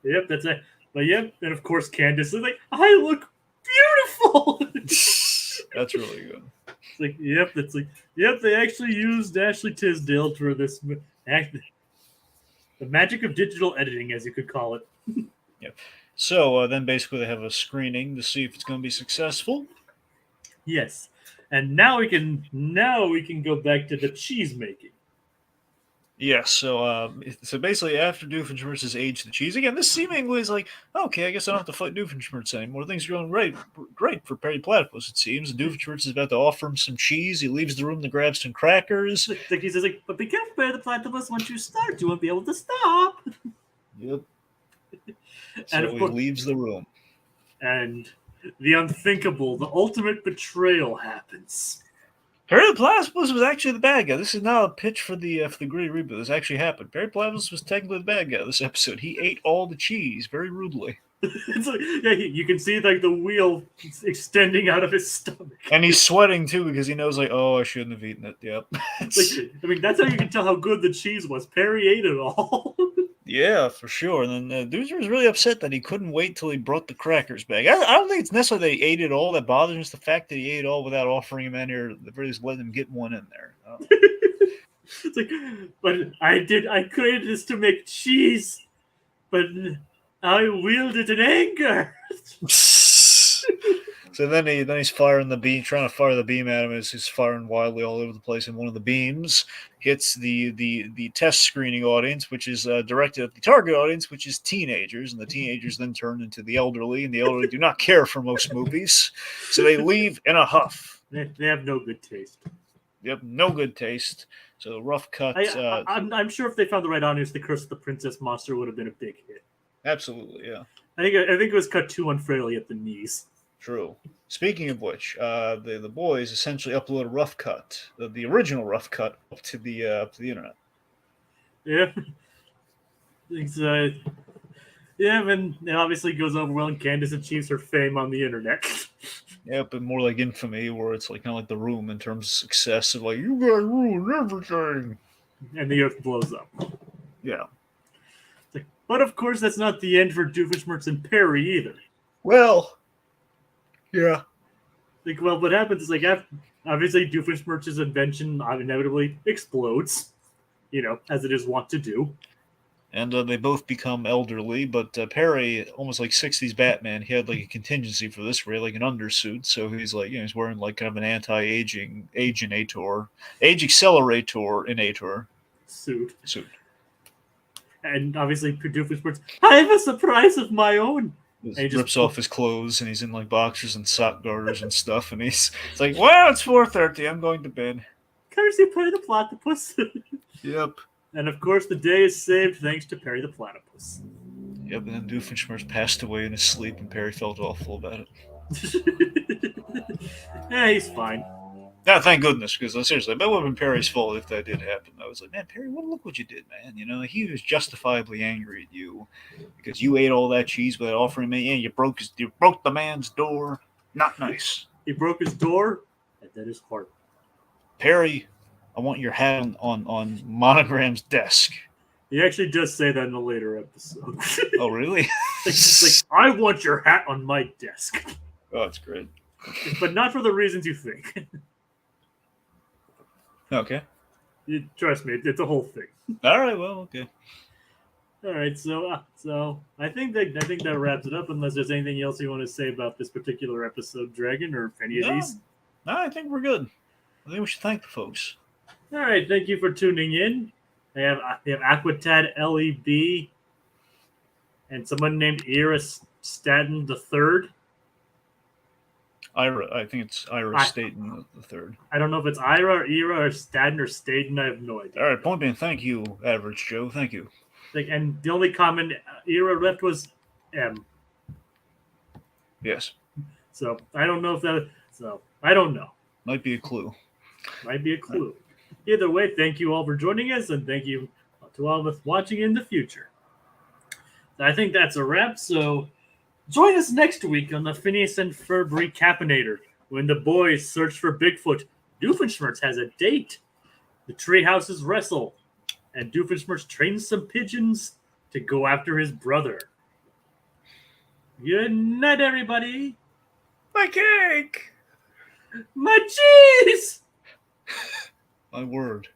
Yep, that's it. But yep, and of course Candace is like, I look beautiful. That's really good. They actually used Ashley Tisdale for this. The magic of digital editing, as you could call it. Yep. So then basically they have a screening to see if it's going to be successful. Yes. And now we can go back to the cheese making. Yes, so basically after Doofenshmirtz has aged the cheese, again, this seemingly is like, okay, I guess I don't have to fight Doofenshmirtz anymore. Things are going great for Perry Platypus, it seems. Doofenshmirtz is about to offer him some cheese. He leaves the room to grab some crackers. Like he says, like, but be careful, Perry the Platypus. Once you start, you won't be able to stop. Yep. And So of he course, leaves the room. and the unthinkable, the ultimate betrayal happens. Perry the Platypus was actually the bad guy. This is not a pitch for the Great Reboot. This actually happened. Perry Platypus was technically the bad guy this episode. He ate all the cheese very rudely. It's like, yeah, you can see like the wheel extending out of his stomach. And he's sweating too because he knows, like, oh, I shouldn't have eaten it. Yep. Like, I mean, that's how you can tell how good the cheese was. Perry ate it all. Yeah, for sure. And then Doozer was really upset that he couldn't wait till he brought the crackers back. I don't think it's necessarily that he ate it all that bothers him. It's the fact that he ate it all without offering him any, or just letting him get one in there. It's like, but I created this to make cheese, but I wielded it in anger. So then he's firing the beam, trying to fire the beam at him as he's firing wildly all over the place. And one of the beams hits the test screening audience, which is directed at the target audience, which is teenagers. And the teenagers then turn into the elderly, and the elderly do not care for most movies, so they leave in a huff. They have no good taste. Yep, no good taste. So rough cut. I'm sure if they found the right audience, The Curse of the Princess Monster would have been a big hit. Absolutely, yeah. I think it was cut too unfairly at the knees. True. Speaking of which, the boys essentially upload a rough cut, the original rough cut, up to the internet. Yeah. Yeah, and it obviously goes over well, and Candace achieves her fame on the internet. Yeah, but more like Infamy, where it's like kind of like The Room in terms of success of like, you guys ruined everything. And the earth blows up. Yeah. But of course, that's not the end for Doofenshmirtz and Perry either. Well, yeah. Like, well, what happens is, like, obviously Doofenshmirtz's invention inevitably explodes, as it is wont to do. And they both become elderly, but Perry, almost like 60s Batman, he had like a contingency for this, where he had like an undersuit, so he's like, he's wearing like kind of an anti-aging age accelerator suit. And obviously Doofenshmirtz, I have a surprise of my own. He rips off his clothes, and he's in like boxers and sock garters and stuff, and it's like, well, it's 4:30, I'm going to bed. Courtesy Perry the Platypus. Yep. And of course, the day is saved thanks to Perry the Platypus. Yep, and then Doofenshmirtz passed away in his sleep, and Perry felt awful about it. Yeah, he's fine. Yeah, thank goodness, because seriously, that would have been Perry's fault if that did happen. I was like, man, Perry, look what you did, man. He was justifiably angry at you because you ate all that cheese without offering me. And you broke the man's door. Not nice. He broke his door, and then his heart. Perry, I want your hat on Monogram's desk. He actually does say that in a later episode. Oh, really? He's like, I want your hat on my desk. Oh, it's great. But not for the reasons you think. Okay. Trust me, it's a whole thing. All right. Well, okay. All right. So I think that wraps it up. Unless there's anything else you want to say about this particular episode, Dragon, or any of these. No, I think we're good. I think we should thank the folks. All right. Thank you for tuning in. They have Aquatad LEB and someone named Ira Staten III. I think it's Ira Staten the third. I don't know if it's Ira or Ira or Staten or Staten. I have no idea. All right, point being, thank you, Average Joe. Thank you. And the only comment Ira left was M. Yes. So I don't know if that. So I don't know. Might be a clue. Might be a clue. Either way, thank you all for joining us, and thank you to all of us watching in the future. I think that's a wrap. So. Join us next week on the Phineas and Ferb Recap-inator when the boys search for Bigfoot. Doofenshmirtz has a date. The treehouses wrestle, and Doofenshmirtz trains some pigeons to go after his brother. Good night, everybody. My cake! My cheese! My word.